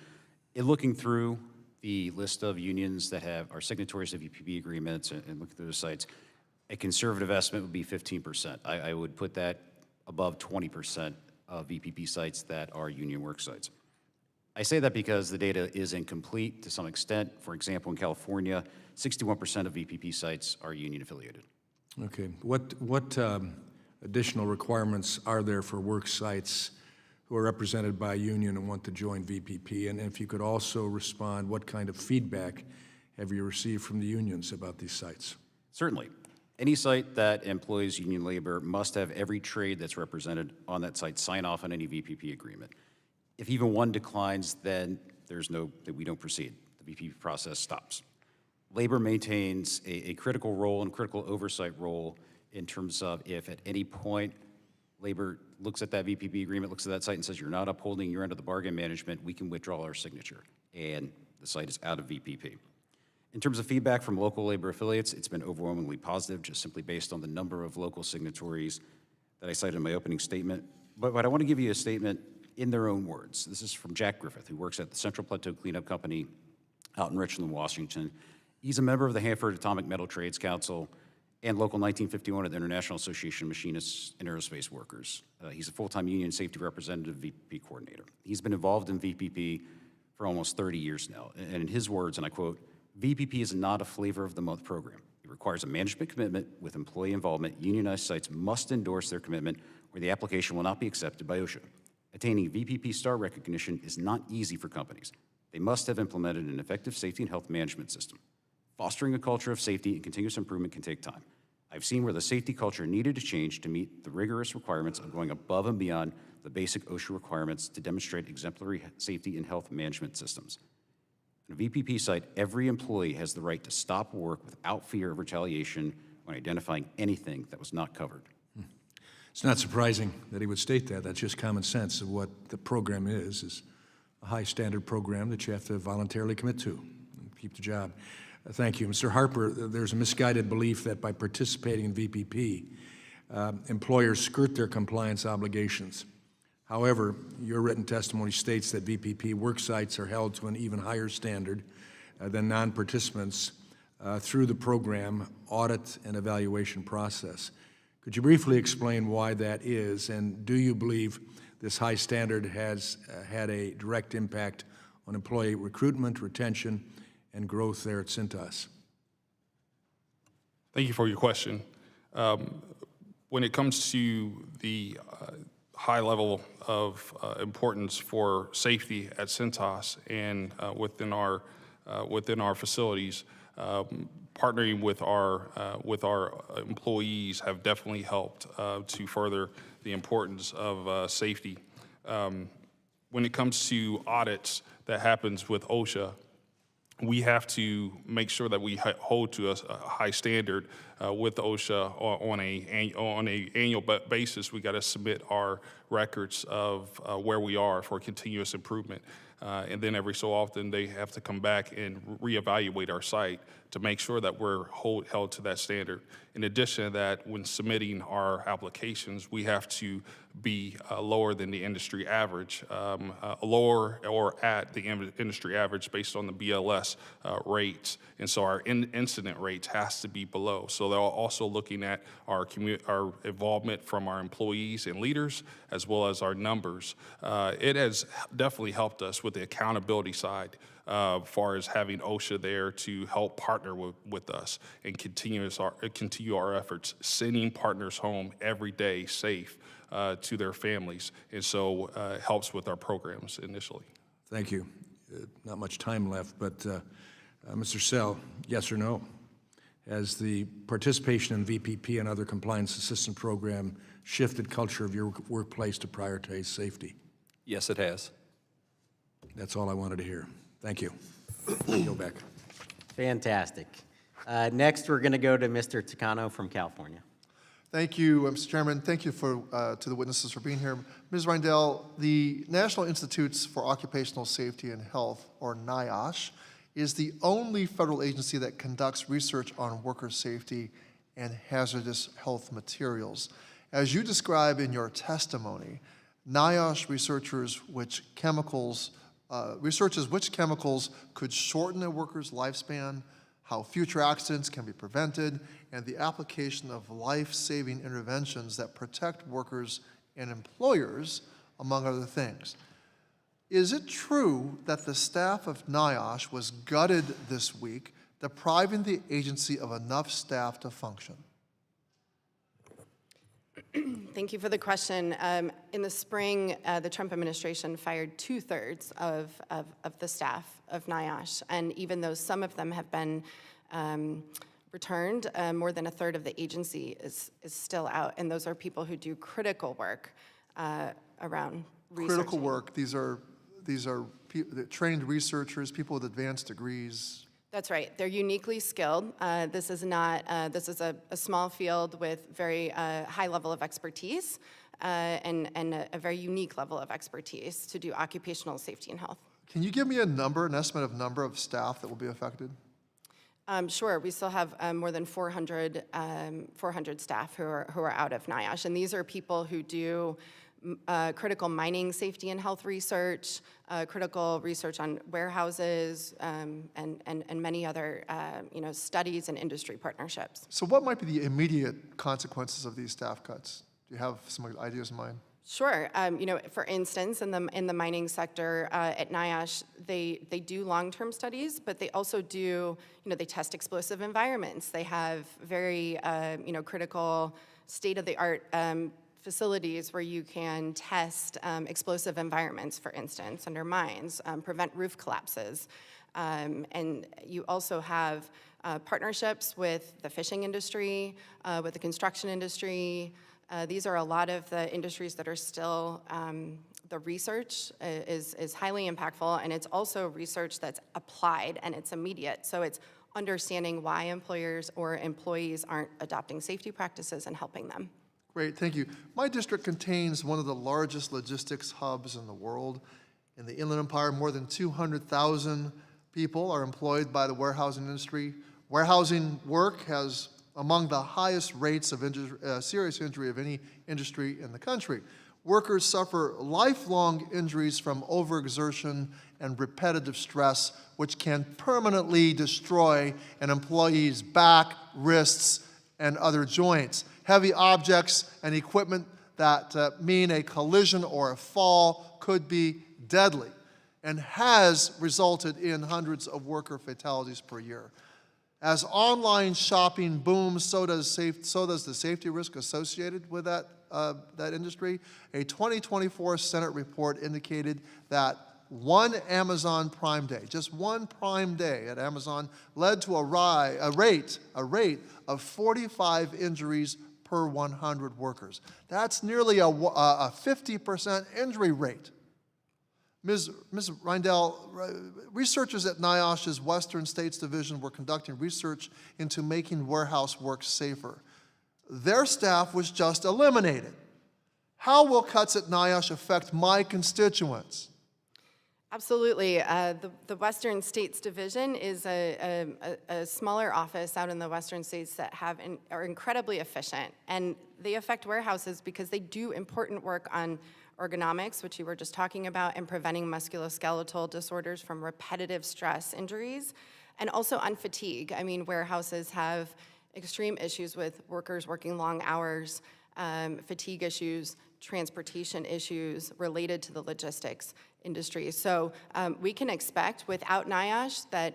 in looking through the list of unions that are signatories to VPP agreements and look through those sites, a conservative estimate would be 15%. I would put that above 20% of VPP sites that are union work sites. I say that because the data is incomplete to some extent. For example, in California, 61% of VPP sites are union affiliated. Okay. What additional requirements are there for work sites who are represented by a union and want to join VPP? And if you could also respond, what kind of feedback have you received from the unions about these sites? Certainly. Any site that employs union labor must have every trade that's represented on that site sign off on any VPP agreement. If even one declines, then we don't proceed. The VPP process stops. Labor maintains a critical role and critical oversight role in terms of if at any point labor looks at that VPP agreement, looks at that site and says, you're not upholding your end of the bargain management, we can withdraw our signature, and the site is out of VPP. In terms of feedback from local labor affiliates, it's been overwhelmingly positive, just simply based on the number of local signatories that I cited in my opening statement. But I want to give you a statement in their own words. This is from Jack Griffith, who works at the Central Plateau Cleanup Company out in Richland, Washington. He's a member of the Hanford Atomic Metal Trades Council and Local 1951 of the International Association of Machinists and Aerospace Workers. He's a full-time union safety representative, VPP coordinator. He's been involved in VPP for almost 30 years now. And in his words, and I quote, VPP is not a flavor of the month program. It requires a management commitment with employee involvement. Unionized sites must endorse their commitment or the application will not be accepted by OSHA. Attaining VPP star recognition is not easy for companies. They must have implemented an effective safety and health management system. Fostering a culture of safety and continuous improvement can take time. I've seen where the safety culture needed to change to meet the rigorous requirements of going above and beyond the basic OSHA requirements to demonstrate exemplary safety and health management systems. On a VPP site, every employee has the right to stop work without fear of retaliation when identifying anything that was not covered. It's not surprising that he would state that. That's just common sense of what the program is a high standard program that you have to voluntarily commit to and keep the job. Thank you. Mr. Harper, there's a misguided belief that by participating in VPP, employers skirt their compliance obligations. However, your written testimony states that VPP work sites are held to an even higher standard than non-participants through the program audit and evaluation process. Could you briefly explain why that is, and do you believe this high standard has had a direct impact on employee recruitment, retention, and growth there at Cintas? Thank you for your question. When it comes to the high level of importance for safety at Cintas and within our facilities, partnering with our employees have definitely helped to further the importance of safety. When it comes to audits that happens with OSHA, we have to make sure that we hold to a high standard with OSHA on a annual basis. We got to submit our records of where we are for continuous improvement. And then every so often, they have to come back and reevaluate our site to make sure that we're held to that standard. In addition to that, when submitting our applications, we have to be lower than the industry average, lower or at the industry average based on the BLS rates. And so our incident rates has to be below. So they're also looking at our involvement from our employees and leaders, as well as our numbers. It has definitely helped us with the accountability side, as far as having OSHA there to help partner with us and continue our efforts, sending partners home every day safe to their families. And so it helps with our programs initially. Thank you. Not much time left, but Mr. Sell, yes or no? Has the participation in VPP and other compliance assistance program shifted culture of your workplace to prioritize safety? Yes, it has. That's all I wanted to hear. Thank you. Go back. Fantastic. Next, we're going to go to Mr. Takano from California. Thank you, Mr. Chairman. Thank you to the witnesses for being here. Ms. Reindel, the National Institutes for Occupational Safety and Health, or NIOSH, is the only federal agency that conducts research on worker safety and hazardous health materials. As you describe in your testimony, NIOSH researches which chemicals could shorten a worker's lifespan, how future accidents can be prevented, and the application of life-saving interventions that protect workers and employers, among other things. Is it true that the staff of NIOSH was gutted this week, depriving the agency of enough staff to function? Thank you for the question. In the spring, the Trump administration fired 2/3 of the staff of NIOSH, and even though some of them have been returned, more than 1/3 of the agency is still out, and those are people who do critical work around research. Critical work, these are trained researchers, people with advanced degrees. That's right. They're uniquely skilled. This is a small field with very high level of expertise and a very unique level of expertise to do occupational safety and health. Can you give me an estimate of number of staff that will be affected? Sure. We still have more than 400 staff who are out of NIOSH, and these are people who do critical mining safety and health research, critical research on warehouses, and many other studies and industry partnerships. So what might be the immediate consequences of these staff cuts? Do you have some ideas in mind? Sure. For instance, in the mining sector at NIOSH, they do long-term studies, but they also do, they test explosive environments. They have very, critical state-of-the-art facilities where you can test explosive environments, for instance, under mines, prevent roof collapses. And you also have partnerships with the fishing industry, with the construction industry. These are a lot of the industries that are still, the research is highly impactful, and it's also research that's applied and it's immediate. So it's understanding why employers or employees aren't adopting safety practices and helping them. Great, thank you. My district contains one of the largest logistics hubs in the world. In the Inland Empire, more than 200,000 people are employed by the warehousing industry. Warehousing work has among the highest rates of serious injury of any industry in the country. Workers suffer lifelong injuries from overexertion and repetitive stress, which can permanently destroy an employee's back, wrists, and other joints. Heavy objects and equipment that mean a collision or a fall could be deadly and has resulted in hundreds of worker fatalities per year. As online shopping booms, so does the safety risk associated with that industry. A 2024 Senate report indicated that one Amazon Prime Day, just one Prime Day at Amazon, led to a rate of 45 injuries per 100 workers. That's nearly a 50% injury rate. Ms. Reindel, researchers at NIOSH's Western States Division were conducting research into making warehouse work safer. Their staff was just eliminated. How will cuts at NIOSH affect my constituents? Absolutely. The Western States Division is a smaller office out in the Western States that are incredibly efficient. And they affect warehouses because they do important work on ergonomics, which you were just talking about, and preventing musculoskeletal disorders from repetitive stress injuries, and also on fatigue. I mean, warehouses have extreme issues with workers working long hours, fatigue issues, transportation issues related to the logistics industry. So we can expect without NIOSH that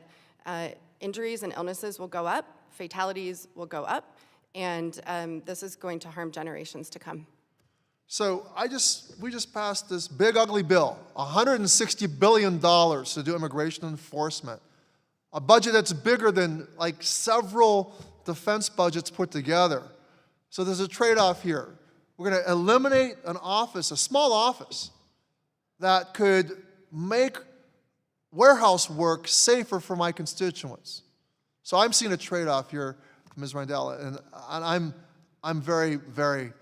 injuries and illnesses will go up, fatalities will go up, and this is going to harm generations to come. So we just passed this big ugly bill, $160 billion to do immigration enforcement, a budget that's bigger than like several defense budgets put together. So there's a trade-off here. We're going to eliminate an office, a small office, that could make warehouse work safer for my constituents. So I'm seeing a trade-off here, Ms. Rindell, and I'm very, very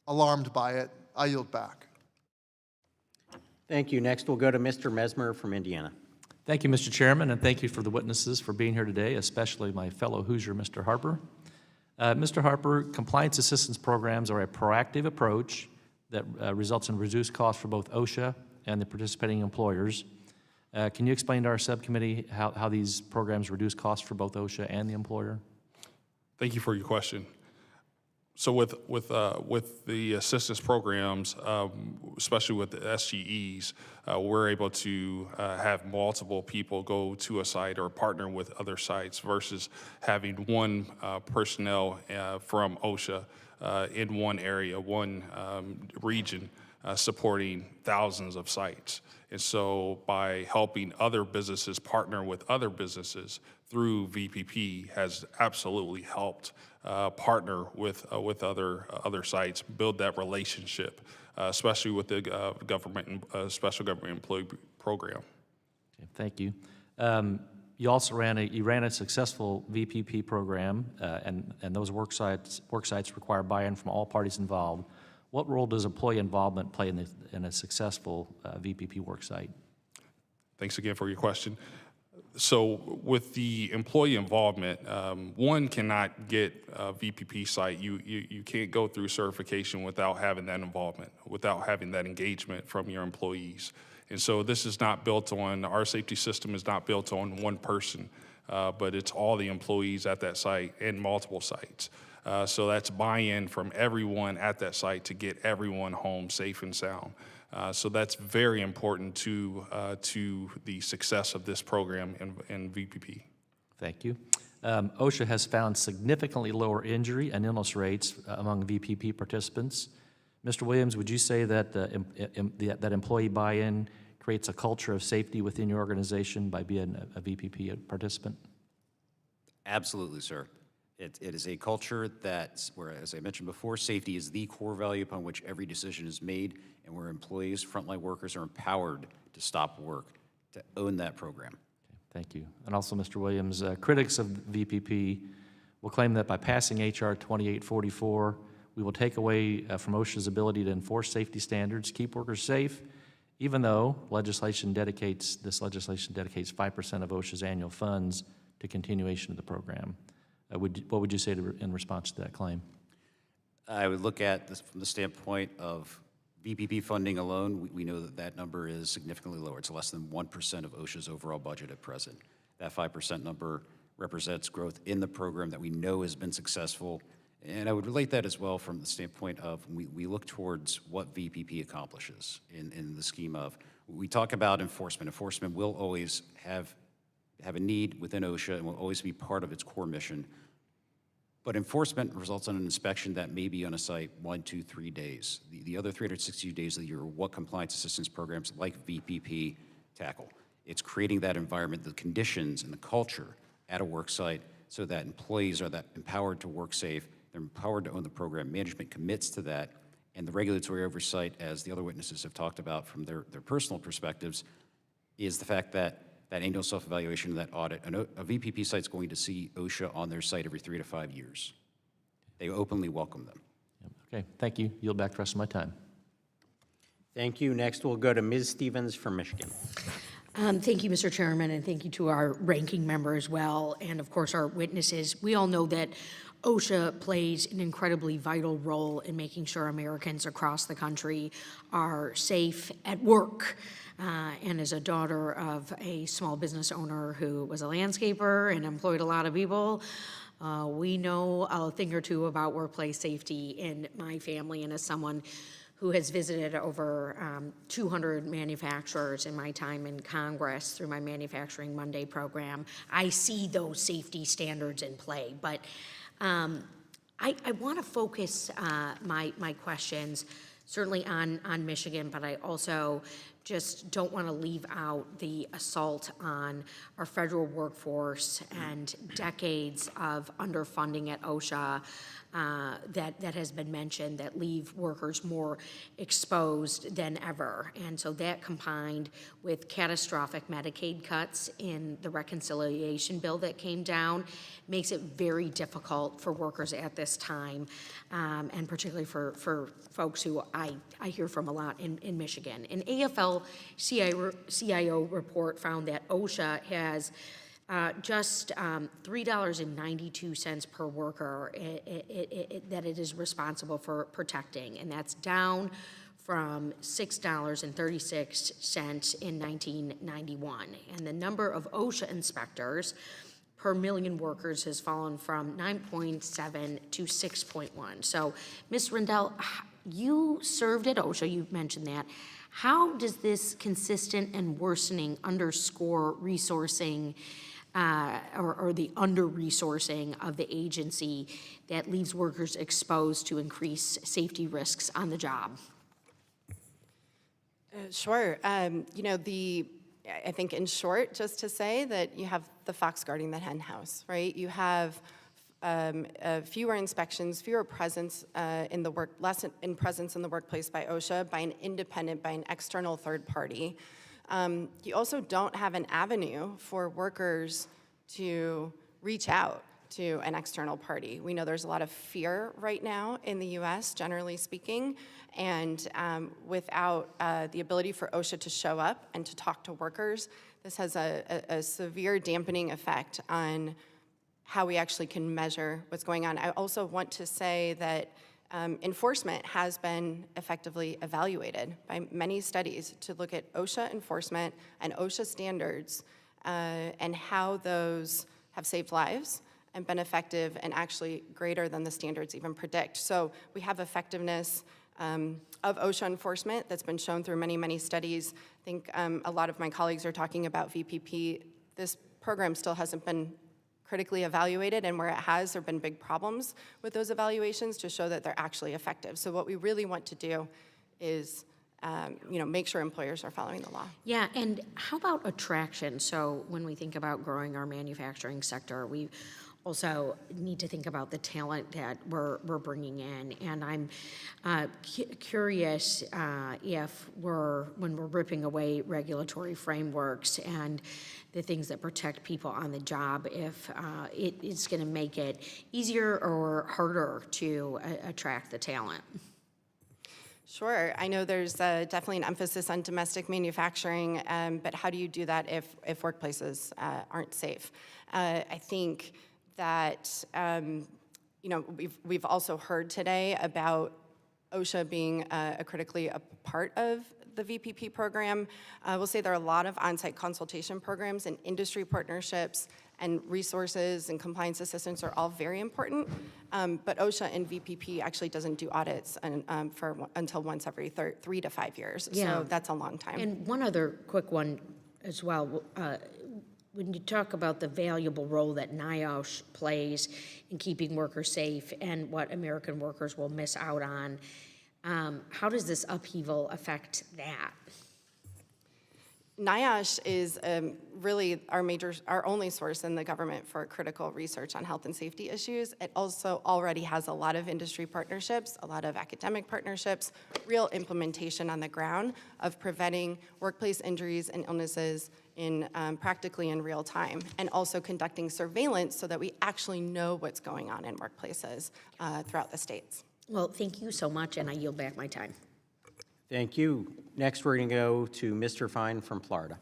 alarmed by it. I yield back. Thank you. Next, we'll go to Mr. Mesmer from Indiana. Thank you, Mr. Chairman, and thank you for the witnesses for being here today, especially my fellow Hoosier, Mr. Harper. Mr. Harper, compliance assistance programs are a proactive approach that results in reduced costs for both OSHA and the participating employers. Can you explain to our subcommittee how these programs reduce costs for both OSHA and the employer? Thank you for your question. So with the assistance programs, especially with the SGEs, we're able to have multiple people go to a site or partner with other sites versus having one personnel from OSHA in one area, one region, supporting thousands of sites. And so by helping other businesses partner with other businesses through VPP has absolutely helped partner with other sites, build that relationship, especially with the special government employee program. Okay, thank you. You also ran a successful VPP program, and those work sites require buy-in from all parties involved. What role does employee involvement play in a successful VPP work site? Thanks again for your question. So with the employee involvement, one cannot get a VPP site. You can't go through certification without having that involvement, without having that engagement from your employees. And so this is not built on, our safety system is not built on one person, but it's all the employees at that site and multiple sites. So that's buy-in from everyone at that site to get everyone home safe and sound. So that's very important to the success of this program in VPP. Thank you. OSHA has found significantly lower injury and illness rates among VPP participants. Mr. Williams, would you say that that employee buy-in creates a culture of safety within your organization by being a VPP participant? Absolutely, sir. It is a culture where, as I mentioned before, safety is the core value upon which every decision is made, and where employees, frontline workers are empowered to stop work, to own that program. Okay, thank you. And also, Mr. Williams, critics of VPP will claim that by passing H.R. 2844, we will take away from OSHA's ability to enforce safety standards, keep workers safe, even though this legislation dedicates 5% of OSHA's annual funds to continuation of the program. What would you say in response to that claim? I would look at this from the standpoint of VPP funding alone. We know that number is significantly lower. It's less than 1% of OSHA's overall budget at present. That 5% number represents growth in the program that we know has been successful. And I would relate that as well from the standpoint of we look towards what VPP accomplishes in the scheme of, we talk about enforcement. Enforcement will always have a need within OSHA and will always be part of its core mission. But enforcement results in an inspection that may be on a site 1, 2, 3 days. The other 360 days of the year are what compliance assistance programs like VPP tackle. It's creating that environment, the conditions and the culture at a work site so that employees are that empowered to work safe, they're empowered to own the program. Management commits to that, and the regulatory oversight, as the other witnesses have talked about from their personal perspectives, is the fact that that annual self-evaluation and that audit, a VPP site's going to see OSHA on their site every 3 to 5 years. They openly welcome them. Okay, thank you. Yield back the rest of my time. Thank you. Next, we'll go to Ms. Stevens from Michigan. Thank you, Mr. Chairman, and thank you to our ranking member as well, and of course our witnesses. We all know that OSHA plays an incredibly vital role in making sure Americans across the country are safe at work. And as a daughter of a small business owner who was a landscaper and employed a lot of people, we know a thing or two about workplace safety in my family, and as someone who has visited over 200 manufacturers in my time in Congress through my Manufacturing Monday program, I see those safety standards in play. But I want to focus my questions certainly on Michigan, but I also just don't want to leave out the assault on our federal workforce and decades of underfunding at OSHA that has been mentioned that leave workers more exposed than ever. And so that combined with catastrophic Medicaid cuts in the reconciliation bill that came down makes it very difficult for workers at this time, and particularly for folks who I hear from a lot in Michigan. An AFL-CIO report found that OSHA has just $3.92 per worker that it is responsible for protecting, and that's down from $6.36 in 1991. And the number of OSHA inspectors per million workers has fallen from 9.7 to 6.1. So, Ms. Rendell, you served at OSHA, you mentioned that. How does this consistent and worsening underscore resourcing or the under-resourcing of the agency that leaves workers exposed to increased safety risks on the job? Sure. You know, I think in short, just to say that you have the fox guarding the hen house, right? You have fewer inspections, fewer presence less in presence in the workplace by OSHA, by an independent, by an external third party. You also don't have an avenue for workers to reach out to an external party. We know there's a lot of fear right now in the US, generally speaking, and without the ability for OSHA to show up and to talk to workers, this has a severe dampening effect on how we actually can measure what's going on. I also want to say that enforcement has been effectively evaluated by many studies to look at OSHA enforcement and OSHA standards and how those have saved lives and been effective and actually greater than the standards even predict. So we have effectiveness of OSHA enforcement that's been shown through many, many studies. I think a lot of my colleagues are talking about VPP. This program still hasn't been critically evaluated, and where it has, there have been big problems with those evaluations to show that they're actually effective. So what we really want to do is make sure employers are following the law. Yeah, and how about attraction? So when we think about growing our manufacturing sector, we also need to think about the talent that we're bringing in. And I'm curious if when we're ripping away regulatory frameworks and the things that protect people on the job, if it is going to make it easier or harder to attract the talent. Sure. I know there's definitely an emphasis on domestic manufacturing, but how do you do that if workplaces aren't safe? I think that we've also heard today about OSHA being a critically a part of the VPP program. We'll say there are a lot of on-site consultation programs and industry partnerships, and resources and compliance assistance are all very important. But OSHA and VPP actually doesn't do audits until once every 3 to 5 years. Yeah. So that's a long time. And one other quick one as well. When you talk about the valuable role that NIOSH plays in keeping workers safe and what American workers will miss out on, how does this upheaval affect that? NIOSH is really our only source in the government for critical research on health and safety issues. It also already has a lot of industry partnerships, a lot of academic partnerships, real implementation on the ground of preventing workplace injuries and illnesses practically in real time, and also conducting surveillance so that we actually know what's going on in workplaces throughout the states. Well, thank you so much, and I yield back my time. Thank you. Next, we're going to go to Mr. Fine from Florida.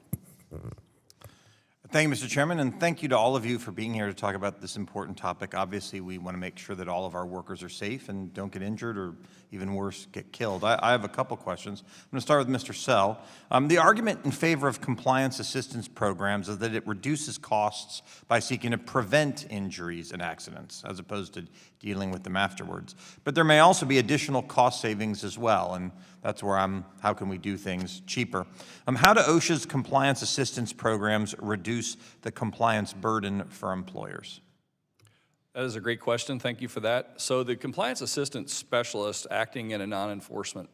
Thank you, Mr. Chairman, and thank you to all of you for being here to talk about this important topic. Obviously, we want to make sure that all of our workers are safe and don't get injured or, even worse, get killed. I have a couple questions. I'm going to start with Mr. Sell. The argument in favor of compliance assistance programs is that it reduces costs by seeking to prevent injuries and accidents as opposed to dealing with them afterwards. But there may also be additional cost savings as well, and that's where how can we do things cheaper? How do OSHA's compliance assistance programs reduce the compliance burden for employers? That is a great question. Thank you for that. So the compliance assistance specialist acting in a non-enforcement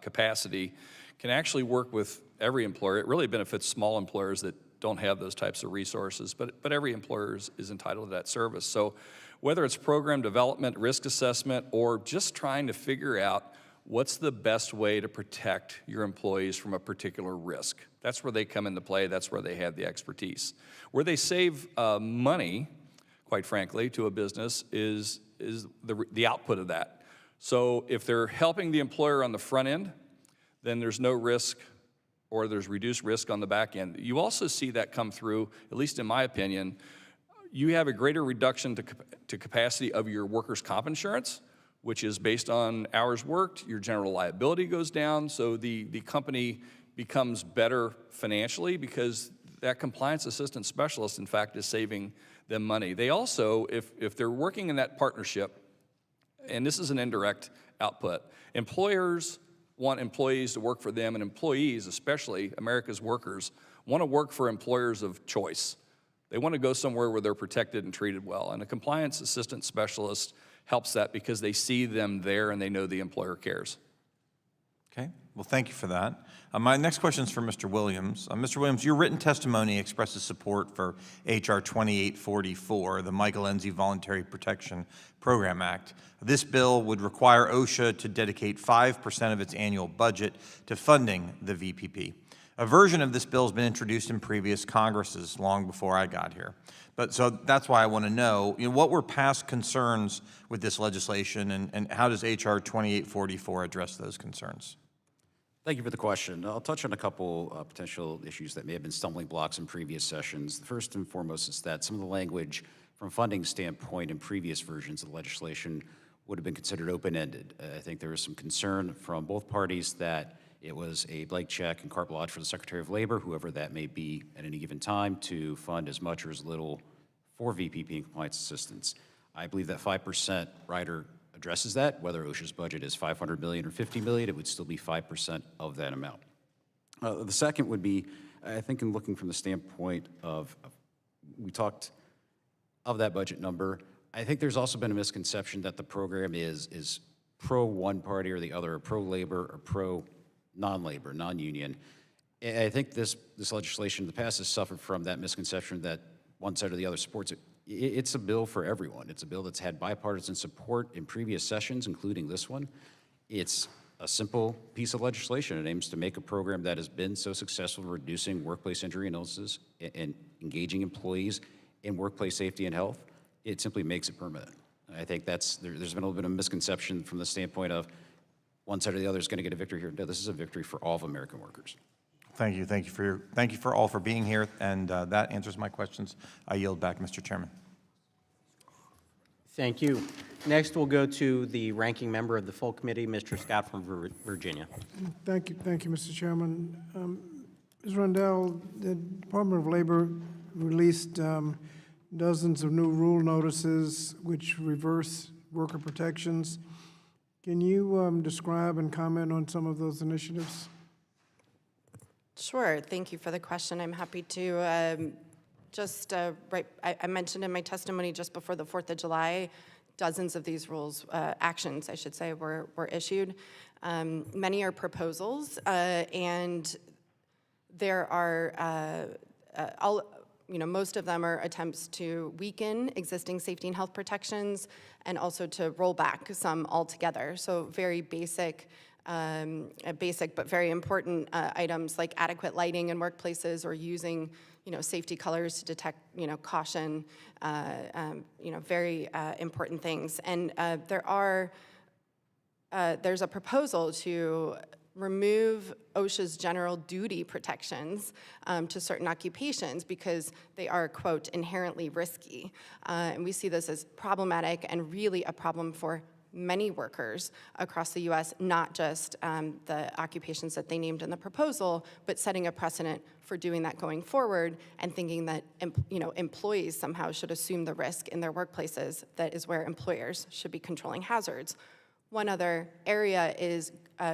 capacity can actually work with every employer. It really benefits small employers that don't have those types of resources, but every employer is entitled to that service. So whether it's program development, risk assessment, or just trying to figure out what's the best way to protect your employees from a particular risk, that's where they come into play. That's where they have the expertise. Where they save money, quite frankly, to a business is the output of that. So if they're helping the employer on the front end, then there's no risk or there's reduced risk on the back end. You also see that come through, at least in my opinion, you have a greater reduction to capacity of your workers' comp insurance, which is based on hours worked. Your general liability goes down, so the company becomes better financially because that compliance assistance specialist, in fact, is saving them money. They also, if they're working in that partnership, and this is an indirect output, employers want employees to work for them, and employees, especially America's workers, want to work for employers of choice. They want to go somewhere where they're protected and treated well, and a compliance assistance specialist helps that because they see them there and they know the employer cares. Okay, well, thank you for that. My next question is for Mr. Williams. Mr. Williams, your written testimony expresses support for H.R. 2844, the Michael Enzi Voluntary Protection Program Act. This bill would require OSHA to dedicate 5% of its annual budget to funding the VPP. A version of this bill has been introduced in previous Congresses long before I got here. So that's why I want to know, what were past concerns with this legislation, and how does H.R. 2844 address those concerns? Thank you for the question. I'll touch on a couple potential issues that may have been stumbling blocks in previous sessions. The first and foremost is that some of the language from a funding standpoint in previous versions of the legislation would have been considered open-ended. I think there was some concern from both parties that it was a blank check and carte blanche for the Secretary of Labor, whoever that may be at any given time, to fund as much or as little for VPP and compliance assistance. I believe that 5% rider addresses that. Whether OSHA's budget is $500 million or $50 million, it would still be 5% of that amount. The second would be, I think, in looking from the standpoint of we talked of that budget number, I think there's also been a misconception that the program is pro one party or the other, or pro labor or pro non-labor, non-union. I think this legislation in the past has suffered from that misconception that one side or the other supports it. It's a bill for everyone. It's a bill that's had bipartisan support in previous sessions, including this one. It's a simple piece of legislation. It aims to make a program that has been so successful in reducing workplace injury and illnesses and engaging employees in workplace safety and health. It simply makes it permanent. I think there's been a little bit of a misconception from the standpoint of one side or the other is going to get a victory here. No, this is a victory for all of American workers. Thank you. Thank you for all for being here, and that answers my questions. I yield back, Mr. Chairman. Thank you. Next, we'll go to the ranking member of the full committee, Mr. Scott from Virginia. Thank you, Mr. Chairman. Ms. Rundell, the Department of Labor released dozens of new rule notices which reverse worker protections. Can you describe and comment on some of those initiatives? Sure. Thank you for the question. I'm happy to. I mentioned in my testimony just before the 4th of July, dozens of these rules, actions, I should say, were issued. Many are proposals, and there are most of them are attempts to weaken existing safety and health protections and also to roll back some altogether. So very basic but very important items like adequate lighting in workplaces or using, safety colors to detect, caution, very important things. And there's a proposal to remove OSHA's general duty protections to certain occupations because they are, quote, inherently risky. And we see this as problematic and really a problem for many workers across the U.S., not just the occupations that they named in the proposal, but setting a precedent for doing that going forward and thinking that employees somehow should assume the risk in their workplaces. That is where employers should be controlling hazards. One other area is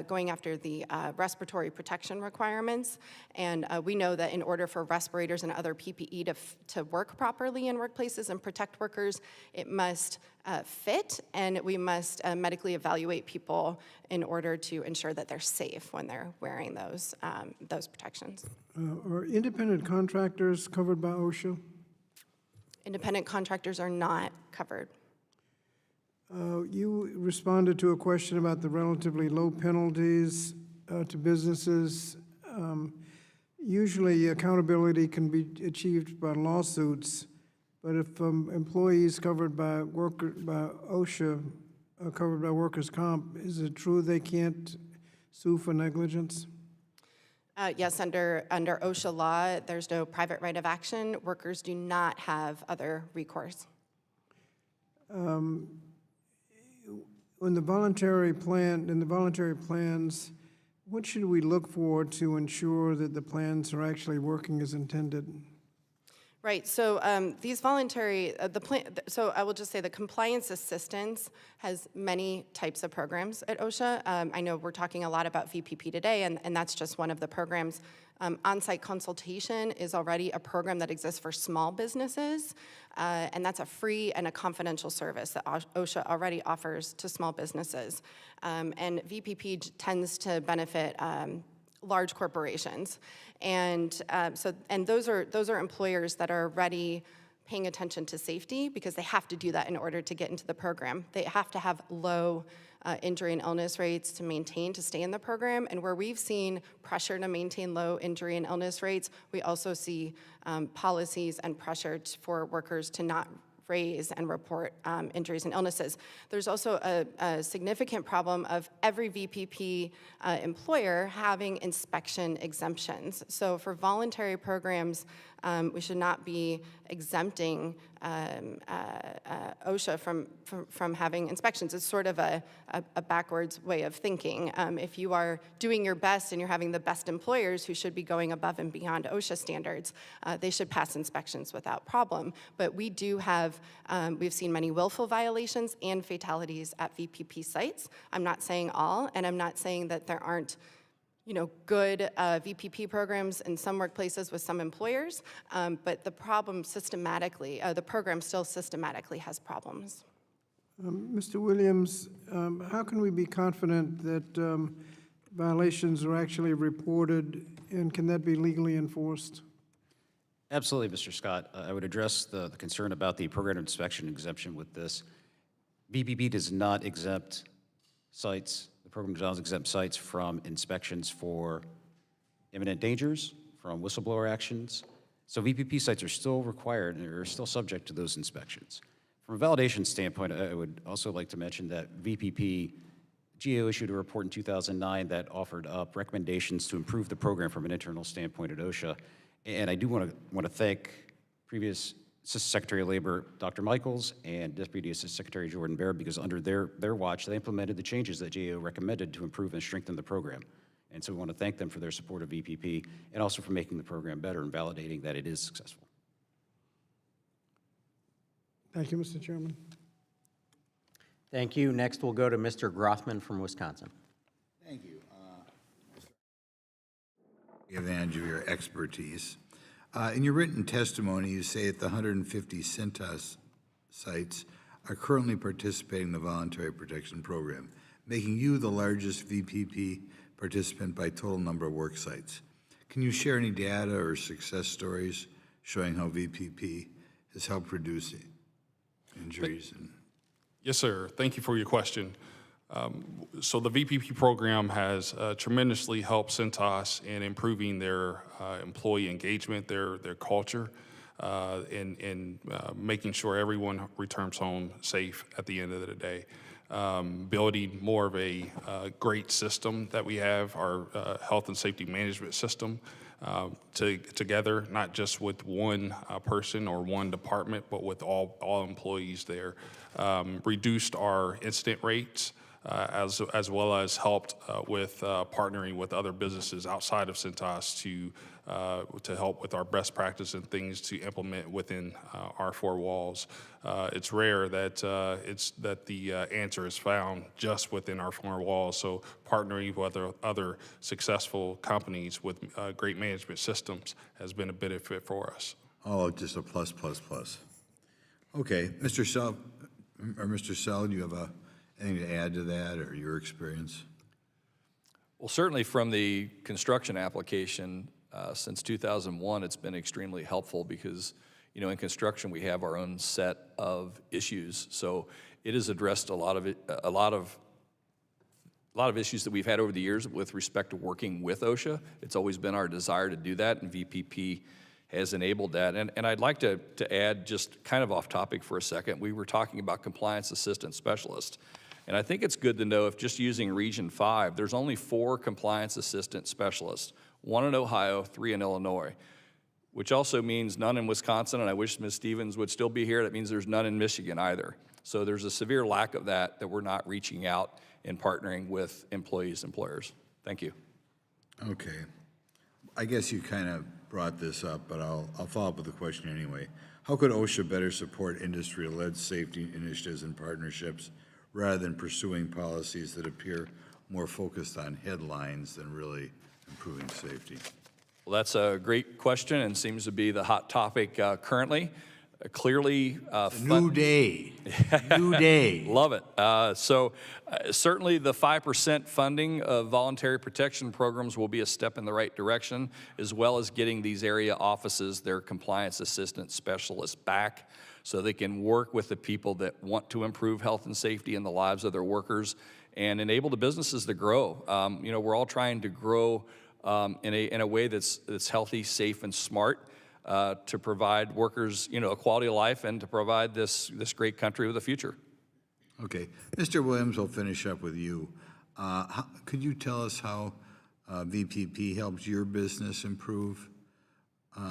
going after the respiratory protection requirements. And we know that in order for respirators and other PPE to work properly in workplaces and protect workers, it must fit, and we must medically evaluate people in order to ensure that they're safe when they're wearing those protections. Are independent contractors covered by OSHA? Independent contractors are not covered. You responded to a question about the relatively low penalties to businesses. Usually accountability can be achieved by lawsuits, but if employees covered by OSHA are covered by workers' comp, is it true they can't sue for negligence? Yes, under OSHA law, there's no private right of action. Workers do not have other recourse. In the voluntary plans, what should we look for to ensure that the plans are actually working as intended? Right, so these voluntary, so I will just say the compliance assistance has many types of programs at OSHA. I know we're talking a lot about VPP today, and that's just one of the programs. On-site consultation is already a program that exists for small businesses, and that's a free and a confidential service that OSHA already offers to small businesses. And VPP tends to benefit large corporations, and those are employers that are already paying attention to safety because they have to do that in order to get into the program. They have to have low injury and illness rates to stay in the program. And where we've seen pressure to maintain low injury and illness rates, we also see policies and pressure for workers to not raise and report injuries and illnesses. There's also a significant problem of every VPP employer having inspection exemptions. So for voluntary programs, we should not be exempting OSHA from having inspections. It's sort of a backwards way of thinking. If you are doing your best and you're having the best employers who should be going above and beyond OSHA standards, they should pass inspections without problem. But we do have, we've seen many willful violations and fatalities at VPP sites. I'm not saying all, and I'm not saying that there aren't good VPP programs in some workplaces with some employers, but the problem systematically, the program still systematically has problems. Mr. Williams, how can we be confident that violations are actually reported, and can that be legally enforced? Absolutely, Mr. Scott. I would address the concern about the program inspection exemption with this. VPP does not exempt sites. The program does not exempt sites from inspections for imminent dangers, from whistleblower actions. So VPP sites are still required and are still subject to those inspections. From a validation standpoint, I would also like to mention that VPP, GAO issued a report in 2009 that offered up recommendations to improve the program from an internal standpoint at OSHA. And I do want to thank previous Assistant Secretary of Labor, Dr. Michaels, and Deputy Assistant Secretary Jordan Baird, because under their watch, they implemented the changes that GAO recommended to improve and strengthen the program. And so we want to thank them for their support of VPP and also for making the program better and validating that it is successful. Thank you, Mr. Chairman. Thank you. Next, we'll go to Mr. Grothman from Wisconsin. Thank you. Take advantage of your expertise. In your written testimony, you say that the 150 Cintas sites are currently participating in the Voluntary Protection Program, making you the largest VPP participant by total number of work sites. Can you share any data or success stories showing how VPP has helped reduce injuries? Yes, sir. Thank you for your question. So the VPP program has tremendously helped Cintas in improving their employee engagement, their culture, in making sure everyone returns home safe at the end of the day. building more of a great system that we have, our health and safety management system, together, not just with one person or one department, but with all employees there. Reduced our incident rates, as well as helped with partnering with other businesses outside of Cintas to help with our best practice and things to implement within our four walls. It's rare that the answer is found just within our four walls. So partnering with other successful companies with great management systems has been a benefit for us. Oh, just a plus, plus, plus. Okay, Mr. Sell, do you have anything to add to that or your experience? Well, certainly from the construction application, since 2001, it's been extremely helpful because, you know, in construction we have our own set of issues. So it has addressed a lot of issues that we've had over the years with respect to working with OSHA. It's always been our desire to do that, and VPP has enabled that. And I'd like to add, just kind of off topic for a second, we were talking about compliance assistant specialists. And I think it's good to know, if just using Region 5, there's only 4 compliance assistant specialists, 1 in Ohio, 3 in Illinois, which also means none in Wisconsin, and I wish Ms. Stevens would still be here. That means there's none in Michigan either. So there's a severe lack of that we're not reaching out and partnering with employers. Thank you. Okay. I guess you kind of brought this up, but I'll follow up with a question anyway. How could OSHA better support industry-led safety initiatives and partnerships rather than pursuing policies that appear more focused on headlines than really improving safety? Well, that's a great question and seems to be the hot topic currently. Clearly, new day. New day. Love it. Certainly the 5% funding of voluntary protection programs will be a step in the right direction, as well as getting these area offices, their compliance assistant specialists back so they can work with the people that want to improve health and safety in the lives of their workers and enable the businesses to grow. You know, we're all trying to grow in a way that's healthy, safe, and smart. To provide workers, you know, a quality of life and to provide this great country with a future. Okay. Mr. Williams, I'll finish up with you. Could you tell us how VPP helps your business improve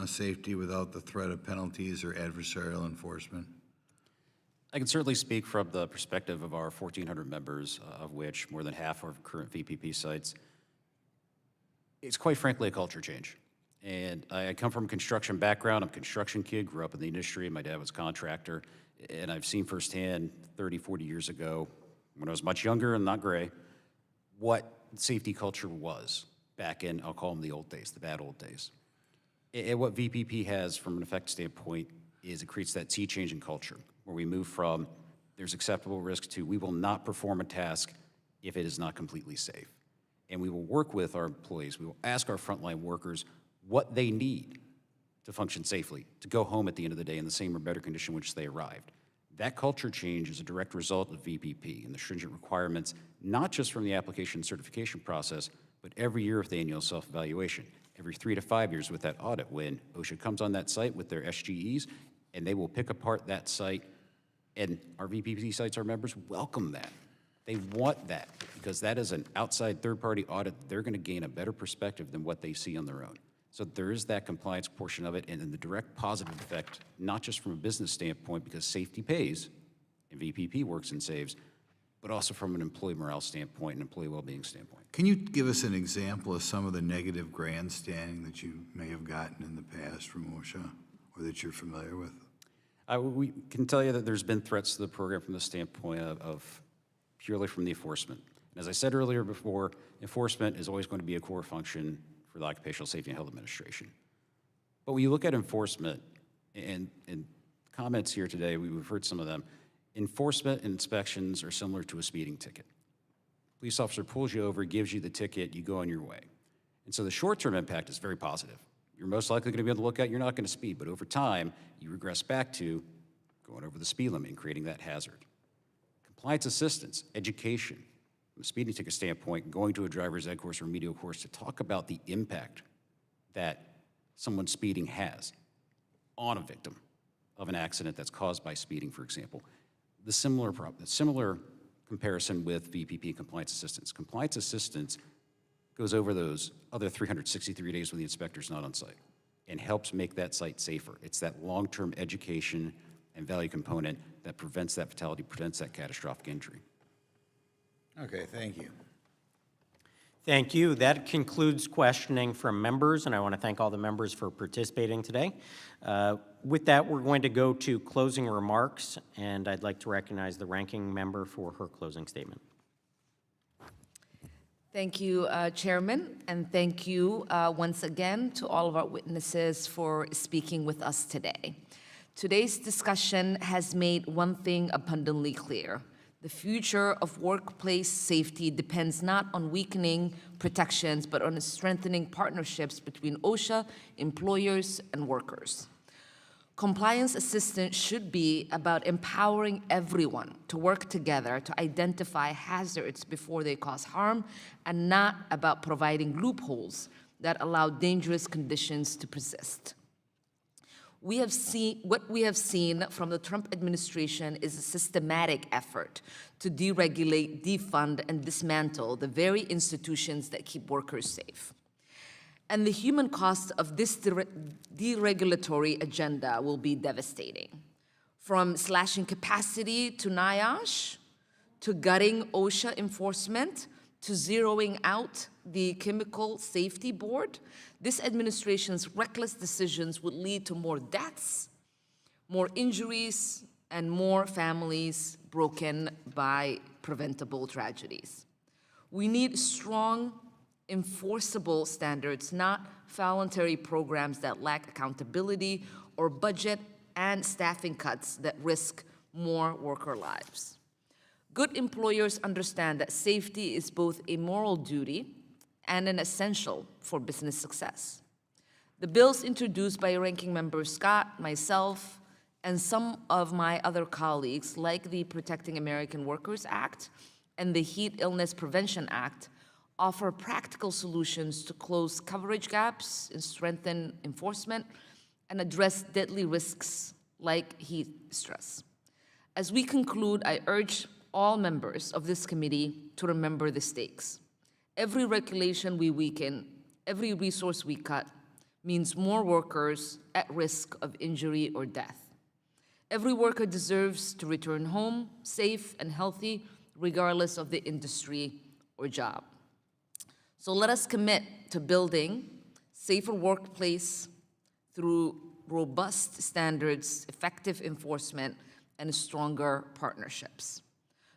safety without the threat of penalties or adversarial enforcement? I can certainly speak from the perspective of our 1,400 members, of which more than half are current VPP sites. It's quite frankly a culture change. And I come from a construction background. I'm a construction kid, grew up in the industry. My dad was a contractor. And I've seen firsthand 30, 40 years ago, when I was much younger and not gray, what safety culture was back in, I'll call them the old days, the bad old days. And what VPP has from an effect standpoint is it creates that sea change in culture, where we move from there's acceptable risk to we will not perform a task if it is not completely safe. And we will work with our employees. We will ask our frontline workers what they need to function safely, to go home at the end of the day in the same or better condition in which they arrived. That culture change is a direct result of VPP and the stringent requirements, not just from the application and certification process, but every year with the annual self-evaluation, every 3 to 5 years with that audit when OSHA comes on that site with their SGEs and they will pick apart that site, and our VPP sites, our members welcome that. They want that because that is an outside third-party audit. They're going to gain a better perspective than what they see on their own. So there is that compliance portion of it, and then the direct positive effect, not just from a business standpoint, because safety pays, and VPP works and saves, but also from an employee morale standpoint and employee well-being standpoint. Can you give us an example of some of the negative grandstanding that you may have gotten in the past from OSHA, or that you're familiar with? We can tell you that there's been threats to the program from the standpoint of purely from the enforcement. And as I said earlier before, enforcement is always going to be a core function for the Occupational Safety and Health Administration. But when you look at enforcement, and comments here today, we've heard some of them, enforcement and inspections are similar to a speeding ticket. Police officer pulls you over, gives you the ticket, you go on your way. And so the short-term impact is very positive. You're most likely going to be able to look at, you're not going to speed, but over time, you regress back to going over the speed limit and creating that hazard. Compliance assistance, education, from a speeding ticket standpoint, going to a driver's ed course or remedial course to talk about the impact that someone speeding has on a victim of an accident that's caused by speeding, for example. The similar comparison with VPP compliance assistance. Compliance assistance goes over those other 363 days when the inspector's not on site and helps make that site safer. It's that long-term education and value component that prevents that fatality, prevents that catastrophic injury. Okay, thank you. Thank you. That concludes questioning from members, and I want to thank all the members for participating today. With that, we're going to go to closing remarks, and I'd like to recognize the ranking member for her closing statement. Thank you, Chairman, and thank you once again to all of our witnesses for speaking with us today. Today's discussion has made one thing abundantly clear. The future of workplace safety depends not on weakening protections, but on strengthening partnerships between OSHA, employers, and workers. Compliance assistance should be about empowering everyone to work together to identify hazards before they cause harm, and not about providing loopholes that allow dangerous conditions to persist. What we have seen from the Trump administration is a systematic effort to deregulate, defund, and dismantle the very institutions that keep workers safe. And the human cost of this deregulatory agenda will be devastating. From slashing capacity to NIOSH, to gutting OSHA enforcement, to zeroing out the Chemical Safety Board, this administration's reckless decisions would lead to more deaths, more injuries, and more families broken by preventable tragedies. We need strong, enforceable standards, not voluntary programs that lack accountability or budget and staffing cuts that risk more worker lives. Good employers understand that safety is both a moral duty and an essential for business success. The bills introduced by Ranking Member Scott, myself, and some of my other colleagues, like the Protecting American Workers Act and the Heat Illness Prevention Act, offer practical solutions to close coverage gaps and strengthen enforcement and address deadly risks like heat stress. As we conclude, I urge all members of this committee to remember the stakes. Every regulation we weaken, every resource we cut, means more workers at risk of injury or death. Every worker deserves to return home safe and healthy, regardless of the industry or job. So let us commit to building safer workplace through robust standards, effective enforcement, and stronger partnerships.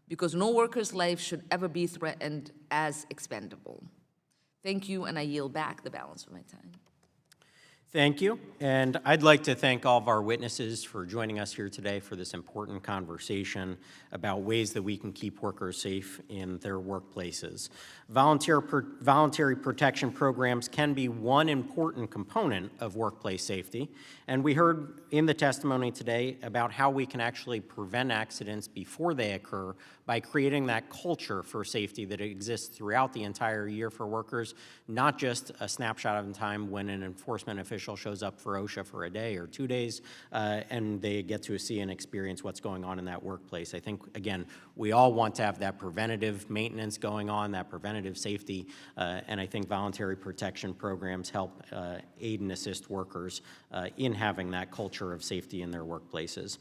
Because no worker's life should ever be threatened as expendable. Thank you, and I yield back the balance of my time. Thank you, and I'd like to thank all of our witnesses for joining us here today for this important conversation about ways that we can keep workers safe in their workplaces. Voluntary protection programs can be one important component of workplace safety, and we heard in the testimony today about how we can actually prevent accidents before they occur by creating that culture for safety that exists throughout the entire year for workers, not just a snapshot in time when an enforcement official shows up for OSHA for a day or 2 days and they get to see and experience what's going on in that workplace. I think, again, we all want to have that preventative maintenance going on, that preventative safety, and I think voluntary protection programs help aid and assist workers in having that culture of safety in their workplaces.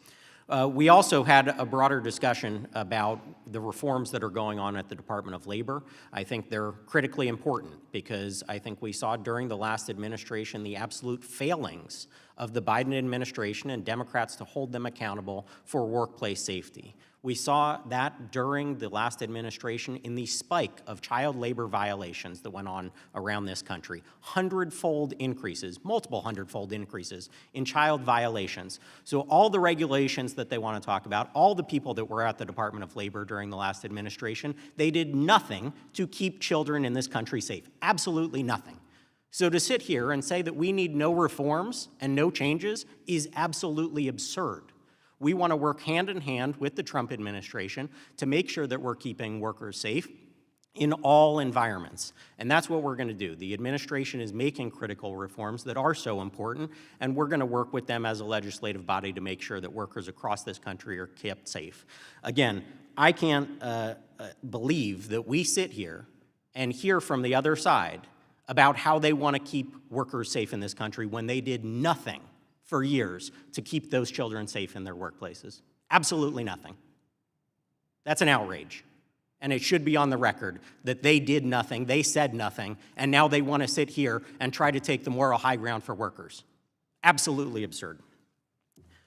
We also had a broader discussion about the reforms that are going on at the Department of Labor. I think they're critically important because I think we saw during the last administration the absolute failings of the Biden administration and Democrats to hold them accountable for workplace safety. We saw that during the last administration in the spike of child labor violations that went on around this country. Hundredfold increases, multiple hundredfold increases in child violations. So all the regulations that they want to talk about, all the people that were at the Department of Labor during the last administration, they did nothing to keep children in this country safe. Absolutely nothing. So to sit here and say that we need no reforms and no changes is absolutely absurd. We want to work hand in hand with the Trump administration to make sure that we're keeping workers safe in all environments. And that's what we're going to do. The administration is making critical reforms that are so important, and we're going to work with them as a legislative body to make sure that workers across this country are kept safe. Again, I can't believe that we sit here and hear from the other side about how they want to keep workers safe in this country when they did nothing for years to keep those children safe in their workplaces. Absolutely nothing. That's an outrage. And it should be on the record that they did nothing, they said nothing, and now they want to sit here and try to take the moral high ground for workers. Absolutely absurd.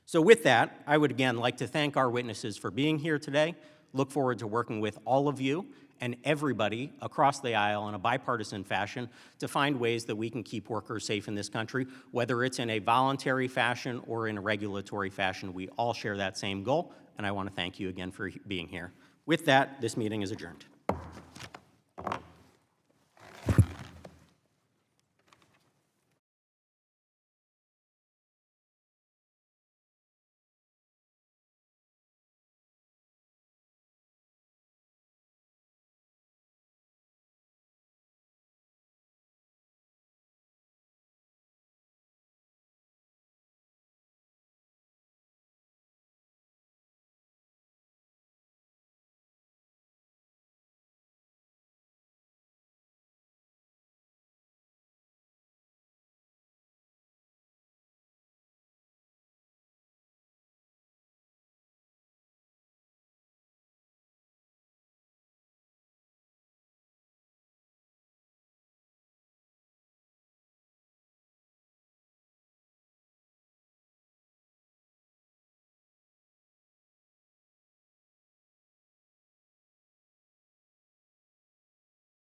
So with that, I would again like to thank our witnesses for being here today. Look forward to working with all of you and everybody across the aisle in a bipartisan fashion to find ways that we can keep workers safe in this country, whether it's in a voluntary fashion or in a regulatory fashion. We all share that same goal, and I want to thank you again for being here. With that, this meeting is adjourned.